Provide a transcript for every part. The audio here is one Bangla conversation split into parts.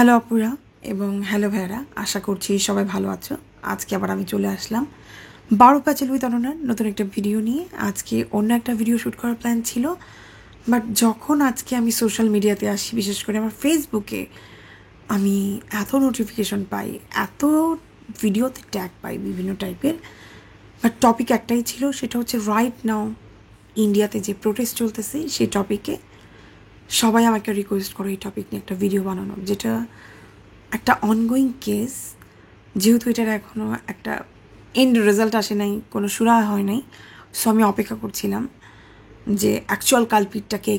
হ্যালো আপুরা এবং হ্যালো ভাইরা, আশা করছি সবাই ভালো আছো। আজকে আবার আমি চলে আসলাম 12 প্যাচেল উইথ অনন্যার নতুন একটা ভিডিও নিয়ে। আজকে অন্য একটা ভিডিও শ্যুট করার প্ল্যান ছিল, বাট যখন আজকে আমি সোশ্যাল মিডিয়াতে আসি, বিশেষ করে আমার ফেসবুকে, আমি এত নোটিফিকেশন পাই, এত ভিডিওতে ট্যাগ পাই বিভিন্ন টাইপের, বাট টপিক একটাই ছিল, সেটা হচ্ছে রাইট নাও ইন্ডিয়াতে যে প্রোটেস্ট চলতেছে সেই টপিকে সবাই আমাকে রিকোয়েস্ট করে এই টপিক নিয়ে একটা ভিডিও বানানো, যেটা একটা অনগোয়িং কেস। যেহেতু এটার এখনও একটা এন্ড রেজাল্ট আসে নাই, কোনো সুরাহা হয় নাই, সো আমি অপেক্ষা করছিলাম যে অ্যাকচুয়াল কালপিটটাকে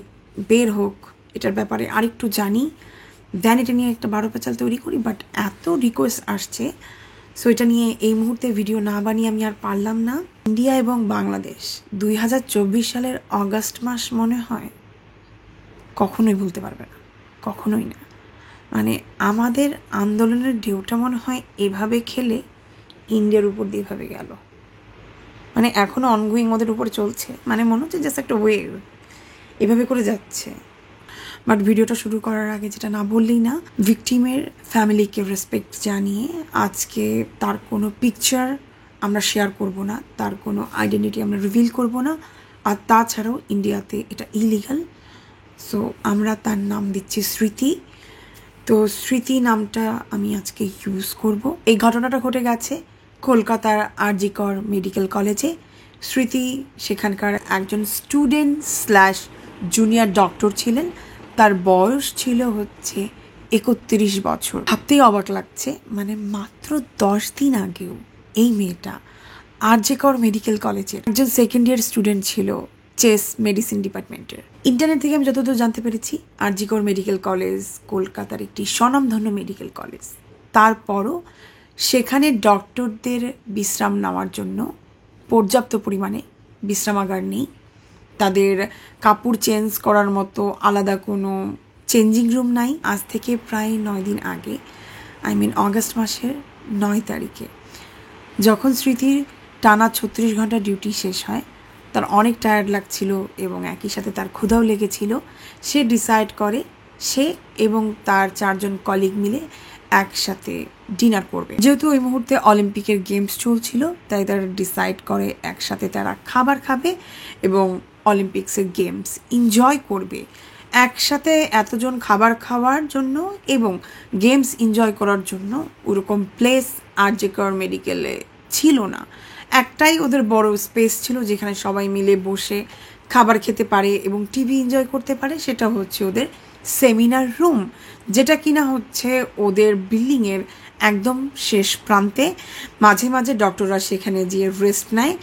বের হোক, এটার ব্যাপারে আরেকটু জানি, দেন এটা নিয়ে একটা 12 প্যাচাল তৈরি করি। বাট এত রিকোয়েস্ট আসছে, সো এটা নিয়ে এই মুহূর্তে ভিডিও না বানিয়ে আমি আর পারলাম না। ইন্ডিয়া এবং বাংলাদেশ 2024 সালের অগাস্ট মাস মনে হয় কখনোই ভুলতে পারবে না, কখনোই না। মানে আমাদের আন্দোলনের ঢেউটা মনে হয় এভাবে খেলে ইন্ডিয়ার উপর দিয়ে এভাবে গেল, মানে এখনও অনগোয়িং ওদের উপরে চলছে, মানে মনে হচ্ছে জাস্ট একটা ওয়েভ এভাবে করে যাচ্ছে। বাট ভিডিওটা শুরু করার আগে যেটা না বললেই না, ভিকটিমের ফ্যামিলিকে রেসপেক্ট জানিয়ে আজকে তার কোনো পিকচার আমরা শেয়ার করব না, তার কোনো আইডেন্টিটি আমরা রিভিল করব না। আর তাছাড়াও ইন্ডিয়াতে এটা ইলিগাল, সো আমরা তার নাম দিচ্ছি স্মৃতি। তো স্মৃতি নামটা আমি আজকে ইউজ করব। এই ঘটনাটা ঘটে গেছে কলকাতার আর.জি. কর মেডিকেল কলেজে। স্মৃতি সেখানকার একজন স্টুডেন্ট স্ল্যাশ জুনিয়র ডক্টর ছিলেন। তার বয়স ছিল হচ্ছে 31 বছর। ভাবতেই অবাক লাগছে, মানে মাত্র 10 দিন আগেও এই মেয়েটা আর.জি. কর মেডিকেল কলেজের একজন সেকেন্ড ইয়ার স্টুডেন্ট ছিল, চেস মেডিসিন ডিপার্টমেন্টের। ইন্টারনেট থেকে আমি যতদূর জানতে পেরেছি, আর.জি. কর মেডিকেল কলেজ কলকাতার একটি স্বনামধন্য মেডিকেল কলেজ। তারপরও সেখানে ডক্টরদের বিশ্রাম নেওয়ার জন্য পর্যাপ্ত পরিমাণে বিশ্রামাগার নেই। তাদের কাপড় চেঞ্জ করার মতো আলাদা কোনো চেঞ্জিং রুম নাই। আজ থেকে প্রায় 9 দিন আগে, অগাস্ট মাসের 9 তারিখে, যখন স্মৃতির টানা 36 ঘন্টা ডিউটি শেষ হয়, তার অনেক টায়ার্ড লাগছিল এবং একই সাথে তার ক্ষুধাও লেগেছিল। সে ডিসাইড করে সে এবং তার 4 জন কলিগ মিলে একসাথে ডিনার করবে। যেহেতু ওই মুহূর্তে অলিম্পিকের গেমস চলছিল, তাই তারা ডিসাইড করে একসাথে তারা খাবার খাবে এবং অলিম্পিক্সের গেমস এনজয় করবে। একসাথে এতজন খাবার খাওয়ার জন্য এবং গেমস এনজয় করার জন্য ওরকম প্লেস আর.জি. কর মেডিকেলে ছিল না। একটাই ওদের বড় স্পেস ছিল যেখানে সবাই মিলে বসে খাবার খেতে পারে এবং টিভি এনজয় করতে পারে, সেটা হচ্ছে ওদের সেমিনার রুম, যেটা কিনা হচ্ছে ওদের বিল্ডিংয়ের একদম শেষ প্রান্তে। মাঝে মাঝে ডক্টররা সেখানে গিয়ে রেস্ট নেয়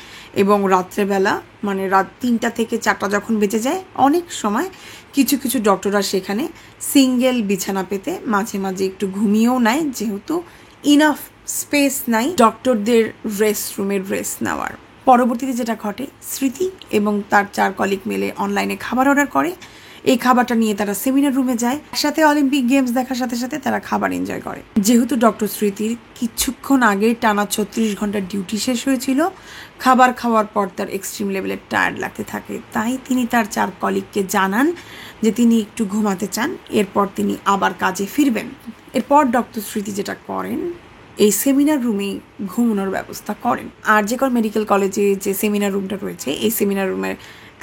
এবং রাত্রেবেলা, মানে রাত 3টা থেকে 4টা যখন বেজে যায়, অনেক সময় কিছু কিছু ডক্টররা সেখানে সিঙ্গেল বিছানা পেতে মাঝে মাঝে একটু ঘুমিয়েও নেয়, যেহেতু ইনাফ স্পেস নাই ডক্টরদের রেস্টরুমের রেস্ট নেওয়ার। পরবর্তীতে যেটা ঘটে, স্মৃতি এবং তার 4 কলিগ মিলে অনলাইনে খাবার অর্ডার করে। এই খাবারটা নিয়ে তারা সেমিনার রুমে যায়, একসাথে অলিম্পিক গেমস দেখার সাথে সাথে তারা খাবার এনজয় করে। যেহেতু ডক্টর স্মৃতির কিছুক্ষণ আগে টানা 36 ঘন্টার ডিউটি শেষ হয়েছিল, খাবার খাওয়ার পর তার এক্সট্রিম লেভেলের টায়ার্ড লাগতে থাকে, তাই তিনি তার 4 কলিগকে জানান যে তিনি একটু ঘুমাতে চান, এরপর তিনি আবার কাজে ফিরবেন। এরপর ডক্টর স্মৃতি যেটা করেন, এই সেমিনার রুমেই ঘুমানোর ব্যবস্থা করেন। আর.জি. কর মেডিকেল কলেজে যে সেমিনার রুমটা রয়েছে, এই সেমিনার রুমের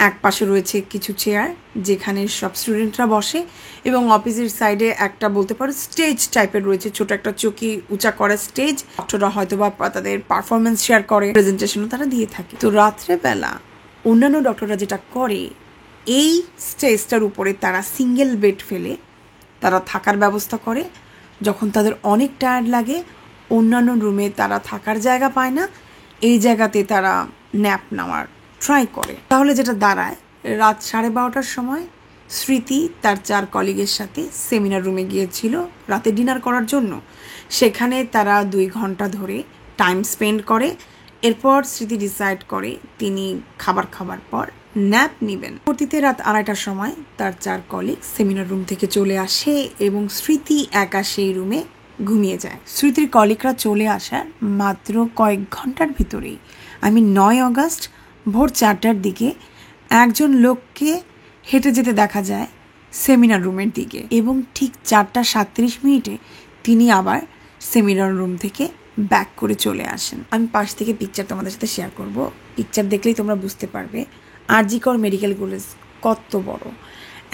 এক পাশে রয়েছে কিছু চেয়ার যেখানে সব স্টুডেন্টরা বসে, এবং অপোজিট সাইডে একটা বলতে পারো স্টেজ টাইপের রয়েছে, ছোট একটা চৌকি উঁচা করা স্টেজ। ডক্টররা হয়তো বা তাদের পারফরমেন্স শেয়ার করে, প্রেজেন্টেশনও তারা দিয়ে থাকে। তো রাত্রেবেলা অন্যান্য ডক্টররা যেটা করে, এই স্টেজটার উপরে তারা সিঙ্গেল বেড ফেলে তারা থাকার ব্যবস্থা করে। যখন তাদের অনেক টায়ার্ড লাগে, অন্যান্য রুমে তারা থাকার জায়গা পায় না, এই জায়গাতে তারা ন্যাপ নেওয়ার ট্রাই করে। তাহলে যেটা দাঁড়ায়, রাত 12:30টার সময় স্মৃতি তার 4 কলিগের সাথে সেমিনার রুমে গিয়েছিল রাতে ডিনার করার জন্য। সেখানে তারা 2 ঘন্টা ধরে টাইম স্পেন্ড করে। এরপর স্মৃতি ডিসাইড করে তিনি খাবার খাবার পর ন্যাপ নেবেন। পরবর্তীতে রাত 2:30টার সময় তার 4 কলিগ সেমিনার রুম থেকে চলে আসে এবং স্মৃতি একা সেই রুমে ঘুমিয়ে যায়। স্মৃতির কলিগরা চলে আসার মাত্র কয়েক ঘন্টার ভিতরেই, 9 অগাস্ট ভোর 4টার দিকে একজন লোককে হেঁটে যেতে দেখা যায় সেমিনার রুমের দিকে এবং ঠিক 4:37 তিনি আবার সেমিনার রুম থেকে ব্যাক করে চলে আসেন। আমি পাশ থেকে পিকচার তোমাদের সাথে শেয়ার করব, পিকচার দেখলেই তোমরা বুঝতে পারবে আর.জি. কর মেডিকেল কলেজ কত বড়।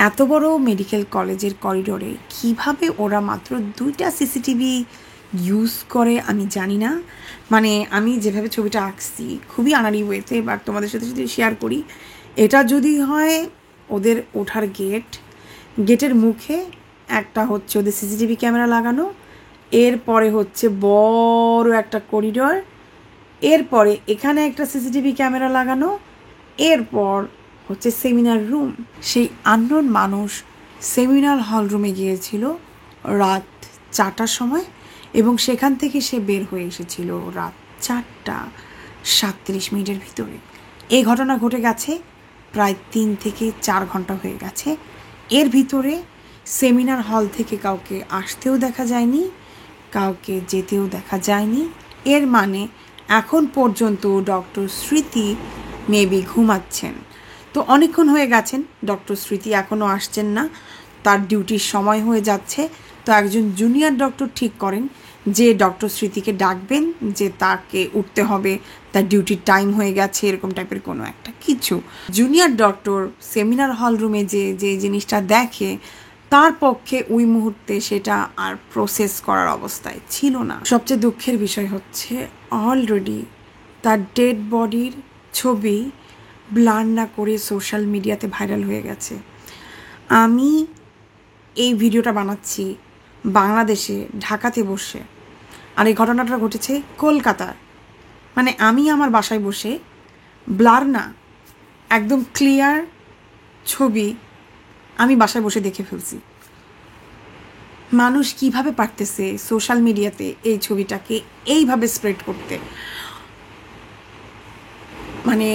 এত বড় মেডিকেল কলেজের করিডোরে কিভাবে ওরা মাত্র 2টা সিসিটিভি ইউজ করে আমি জানি না। মানে আমি যেভাবে ছবিটা আঁকছি খুবই আনাড়ি ওয়েতে, বাট তোমাদের সাথে যদি শেয়ার করি, এটা যদি হয় ওদের ওঠার গেটের মুখে একটা হচ্ছে ওদের সিসিটিভি ক্যামেরা লাগানো, এরপরে হচ্ছে বড় একটা করিডোর, এরপরে এখানে একটা সিসিটিভি ক্যামেরা লাগানো, এরপর হচ্ছে সেমিনার রুম। সেই আননোন মানুষ সেমিনার হল রুমে গিয়েছিল রাত 4টার সময় এবং সেখান থেকে সে বের হয়ে এসেছিল রাত 4:37 ভিতরে। এই ঘটনা ঘটে গেছে প্রায় 3 থেকে 4 ঘন্টা হয়ে গেছে। এর ভিতরে সেমিনার হল থেকে কাউকে আসতেও দেখা যায়নি, কাউকে যেতেও দেখা যায়নি। এর মানে এখন পর্যন্ত ডক্টর স্মৃতি মেবি ঘুমাচ্ছেন। তো অনেকক্ষণ হয়ে গেছেন, ডক্টর স্মৃতি এখনও আসছেন না, তার ডিউটির সময় হয়ে যাচ্ছে। তো একজন জুনিয়র ডক্টর ঠিক করেন যে ডক্টর স্মৃতিকে ডাকবেন, যে তাকে উঠতে হবে, তার ডিউটির টাইম হয়ে গেছে, এরকম টাইপের কোনো একটা কিছু। জুনিয়র ডক্টর সেমিনার হল রুমে যে জিনিসটা দেখে, তার পক্ষে ওই মুহূর্তে সেটা আর প্রসেস করার অবস্থায় ছিল না। সবচেয়ে দুঃখের বিষয় হচ্ছে অলরেডি তার ডেড বডির ছবি ব্লার না করে সোশ্যাল মিডিয়াতে ভাইরাল হয়ে গেছে। আমি এই ভিডিওটা বানাচ্ছি বাংলাদেশে, ঢাকাতে বসে, আর এই ঘটনাটা ঘটেছে কলকাতার। মানে আমি আমার বাসায় বসে, ব্লার না, একদম ক্লিয়ার ছবি আমি বাসায় বসে দেখে ফেলছি। মানুষ কিভাবে পারতেছে সোশ্যাল মিডিয়াতে এই ছবিটাকে এইভাবে স্প্রেড করতে। মানে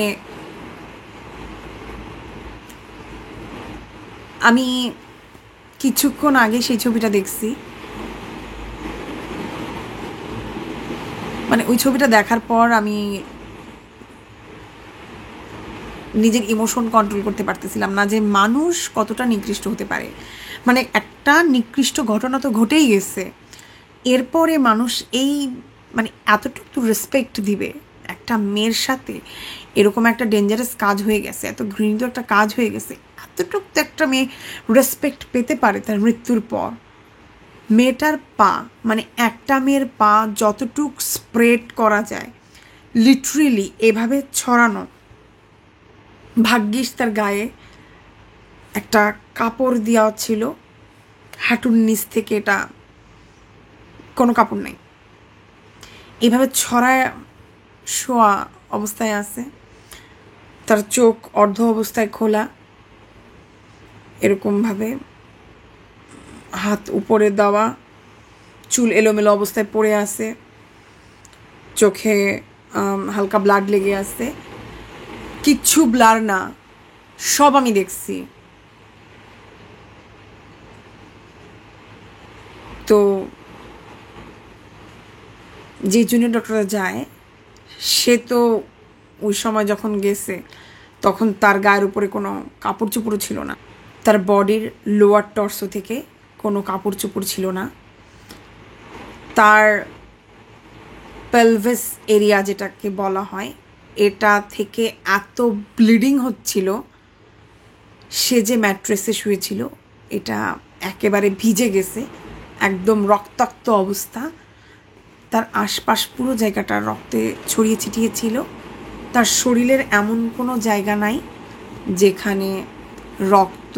আমি কিছুক্ষণ আগে সেই ছবিটা দেখছি, মানে ওই ছবিটা দেখার পর আমি নিজের ইমোশন কন্ট্রোল করতে পারতেছিলাম না যে মানুষ কতটা নিকৃষ্ট হতে পারে। মানে একটা নিকৃষ্ট ঘটনা তো ঘটেই গেছে, এরপরে মানুষ এই মানে এতটুকু রেসপেক্ট দিবে একটা মেয়ের সাথে। এরকম একটা ডেঞ্জারাস কাজ হয়ে গেছে, এত ঘৃণিত একটা কাজ হয়ে গেছে, এতটুকু তো একটা মেয়ে রেসপেক্ট পেতে পারে তার মৃত্যুর পর। মেয়েটার পা, মানে একটা মেয়ের পা যতটুক স্প্রেড করা যায় লিটারেলি এভাবে ছড়ানো। ভাগ্যিস তার গায়ে একটা কাপড় দেওয়া ছিল, হাঁটুর নিচ থেকে এটা কোনো কাপড় নেই, এইভাবে ছড়ায় শোয়া অবস্থায় আছে। তার চোখ অর্ধ অবস্থায় খোলা, এরকমভাবে হাত উপরে দেওয়া, চুল এলোমেলো অবস্থায় পড়ে আছে, চোখে হালকা ব্লাড লেগে আছে। কিচ্ছু ব্লার না, সব আমি দেখছি। তো যে জুনিয়র ডক্টররা যায়, সে তো ওই সময় যখন গেছে তখন তার গায়ের উপরে কোনো কাপড় চোপড়ও ছিল না, তার বডির লোয়ার টর্সো থেকে কোনো কাপড় চোপড় ছিল না। তার পেলভিস এরিয়া যেটাকে বলা হয়, এটা থেকে এত ব্লিডিং হচ্ছিল। সে যে ম্যাট্রেসে শুয়েছিল এটা একেবারে ভিজে গেছে, একদম রক্তাক্ত অবস্থা। তার আশপাশ পুরো জায়গাটা রক্তে ছড়িয়ে ছিটিয়ে ছিল। তার শরীরের এমন কোনো জায়গা নাই যেখানে রক্ত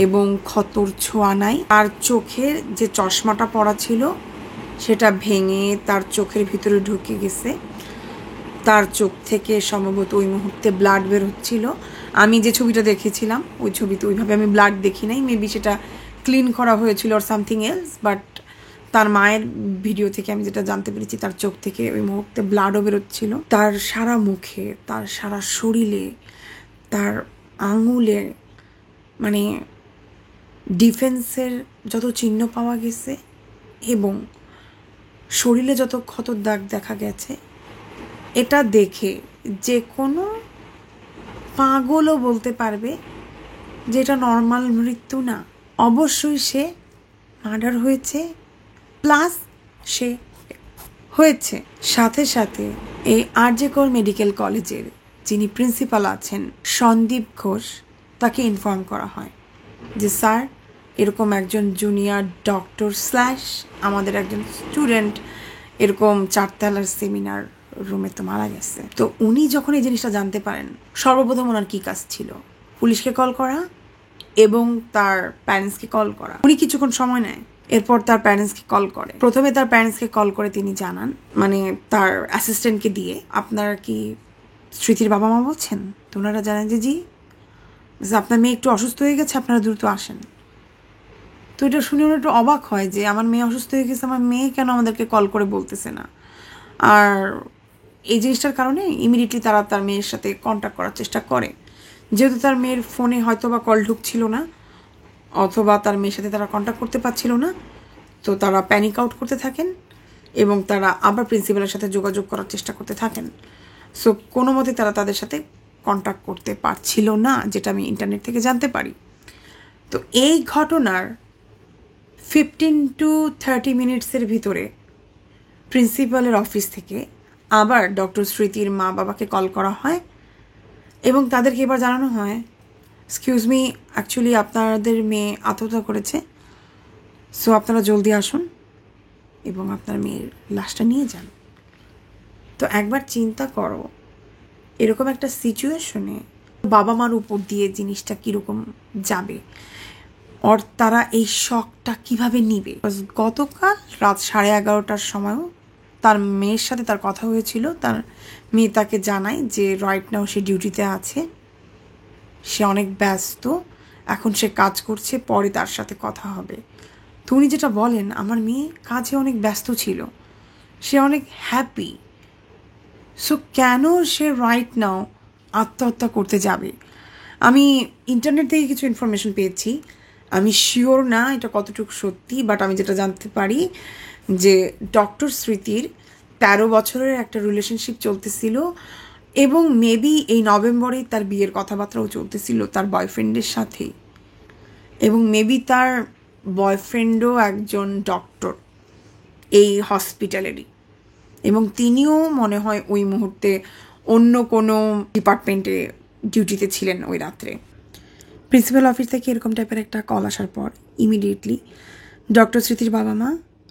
এবং ক্ষতর ছোঁয়া নাই। তার চোখের যে চশমাটা পরা ছিল সেটা ভেঙে তার চোখের ভিতরে ঢুকে গেছে। তার চোখ থেকে সম্ভবত ওই মুহূর্তে ব্লাড বের হচ্ছিল। আমি যে ছবিটা দেখেছিলাম ওই ছবিতে ওইভাবে আমি ব্লাড দেখি নাই, মেবি সেটা ক্লিন করা হয়েছিল আর সামথিং এলস। বাট তার মায়ের ভিডিও থেকে আমি যেটা জানতে পেরেছি, তার চোখ থেকে ওই মুহূর্তে ব্লাডও বেরোচ্ছিল। তার সারা মুখে, তার সারা শরীরে, তার আঙুলে, মানে ডিফেন্সের যত চিহ্ন পাওয়া গেছে এবং শরীরে যত ক্ষতর দাগ দেখা গেছে, এটা দেখে যে কোনো পাগলও বলতে পারবে যে এটা নর্মাল মৃত্যু না। অবশ্যই সে মার্ডার হয়েছে, প্লাস সে হয়েছে। সাথে সাথে এই আরজে কর মেডিকেল কলেজের যিনি প্রিন্সিপাল আছেন সন্দীপ ঘোষ, তাকে ইনফর্ম করা হয় যে স্যার এরকম একজন জুনিয়র ডক্টর স্ল্যাশ আমাদের একজন স্টুডেন্ট এরকম 4 তলার সেমিনার রুমে তো মারা গেছে। তো উনি যখন এই জিনিসটা জানতে পারেন, সর্বপ্রথম ওনার কী কাজ ছিল? পুলিশকে কল করা এবং তার প্যারেন্টসকে কল করা। উনি কিছুক্ষণ সময় নেয়, এরপর তার প্যারেন্টসকে কল করে। প্রথমে তার প্যারেন্টসকে কল করে তিনি জানান, মানে তার অ্যাসিস্ট্যান্টকে দিয়ে, আপনারা কি স্মৃতির বাবা মা বলছেন? তো ওনারা জানেন যে জি, আপনার মেয়ে একটু অসুস্থ হয়ে গেছে, আপনারা দ্রুত আসেন। তো এটা শুনে ওরা একটু অবাক হয় যে আমার মেয়ে অসুস্থ হয়ে গেছে, আমার মেয়ে কেন আমাদেরকে কল করে বলতেছে না। আর এই জিনিসটার কারণে ইমিডিয়েটলি তারা তার মেয়ের সাথে কন্ট্যাক্ট করার চেষ্টা করে। যেহেতু তার মেয়ের ফোনে হয়তো বা কল ঢুকছিল না, অথবা তার মেয়ের সাথে তারা কন্ট্যাক্ট করতে পারছিল না, তো তারা প্যানিক আউট করতে থাকেন এবং তারা আবার প্রিন্সিপালের সাথে যোগাযোগ করার চেষ্টা করতে থাকেন। সো কোনো মতে তারা তাদের সাথে কন্ট্যাক্ট করতে পারছিল না, যেটা আমি ইন্টারনেট থেকে জানতে পারি। তো এই ঘটনার 15 to 30 মিনিটসের ভিতরে প্রিন্সিপালের অফিস থেকে আবার ডক্টর স্মৃতির মা বাবাকে কল করা হয় এবং তাদেরকে এবার জানানো হয়, এক্সকিউজ মি, অ্যাকচুয়ালি আপনাদের মেয়ে আত্মহত্যা করেছে, সো আপনারা জলদি আসুন এবং আপনার মেয়ের লাশটা নিয়ে যান। তো একবার চিন্তা করো, এরকম একটা সিচুয়েশনে বাবা মার উপর দিয়ে জিনিসটা কীরকম যাবে, আর তারা এই শকটা কিভাবে নিবে। গতকাল রাত 11:30টার সময়ও তার মেয়ের সাথে তার কথা হয়েছিল। তার মেয়ে তাকে জানায় যে রাইট নাও সে ডিউটিতে আছে, সে অনেক ব্যস্ত, এখন সে কাজ করছে, পরে তার সাথে কথা হবে। তো উনি যেটা বলেন, আমার মেয়ে কাজে অনেক ব্যস্ত ছিল, সে অনেক হ্যাপি, সো কেন সে রাইট নাও আত্মহত্যা করতে যাবে? আমি ইন্টারনেট থেকে কিছু ইনফরমেশন পেয়েছি, আমি শিওর না এটা কতটুকু সত্যি, বাট আমি যেটা জানতে পারি যে ডক্টর স্মৃতির 13 বছরের একটা রিলেশনশিপ চলতেছিল এবং মেবি এই নভেম্বরেই তার বিয়ের কথাবার্তাও চলতেছিল তার বয়ফ্রেন্ডের সাথেই, এবং মেবি তার বয়ফ্রেন্ডও একজন ডক্টর এই হসপিটালেরই, এবং তিনিও মনে হয় ওই মুহূর্তে অন্য কোনো ডিপার্টমেন্টে ডিউটিতে ছিলেন ওই রাত্রে। প্রিন্সিপাল অফিস থেকে এরকম টাইপের একটা কল আসার পর ইমিডিয়েটলি ডক্টর স্মৃতির বাবা মা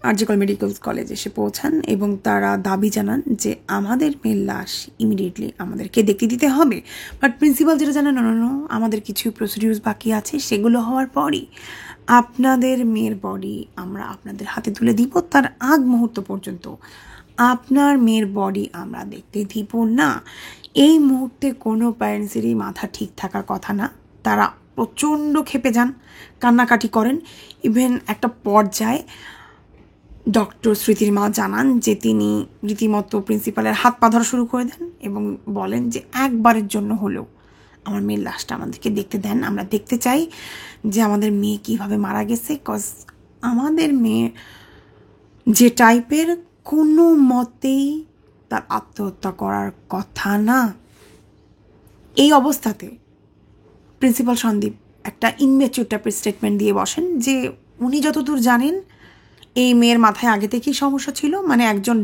আরজে কর মেডিকেল কলেজে এসে পৌঁছান এবং তারা দাবি জানান যে আমাদের মেয়ের লাশ ইমিডিয়েটলি আমাদেরকে দেখতে দিতে হবে। বাট প্রিন্সিপাল যেটা জানান, নো, আমাদের কিছু প্রসিডিউরস বাকি আছে, সেগুলো হওয়ার পরই আপনাদের মেয়ের বডি আমরা আপনাদের হাতে তুলে দিব, তার আগ মুহূর্ত পর্যন্ত আপনার মেয়ের বডি আমরা দেখতে দিব না। এই মুহূর্তে কোনো প্যারেন্টসেরই মাথা ঠিক থাকার কথা না, তারা প্রচণ্ড ক্ষেপে যান, কান্নাকাটি করেন। ইভেন একটা পর্যায়ে ডক্টর স্মৃতির মা জানান যে তিনি রীতিমতো প্রিন্সিপালের হাত পা ধরা শুরু করে দেন এবং বলেন যে একবারের জন্য হলেও আমার মেয়ের লাশটা আমাদেরকে দেখতে দেন, আমরা দেখতে চাই যে আমাদের মেয়ে কীভাবে মারা গেছে, কজ আমাদের মেয়ে যে টাইপের কোনো মতেই তার আত্মহত্যা করার কথা না। এই অবস্থাতে প্রিন্সিপাল সন্দীপ একটা ইনম্যাচিউর টাইপের স্টেটমেন্ট দিয়ে বসেন যে উনি যতদূর জানেন এই মেয়ের মাথায় আগে থেকেই সমস্যা ছিল, মানে একজন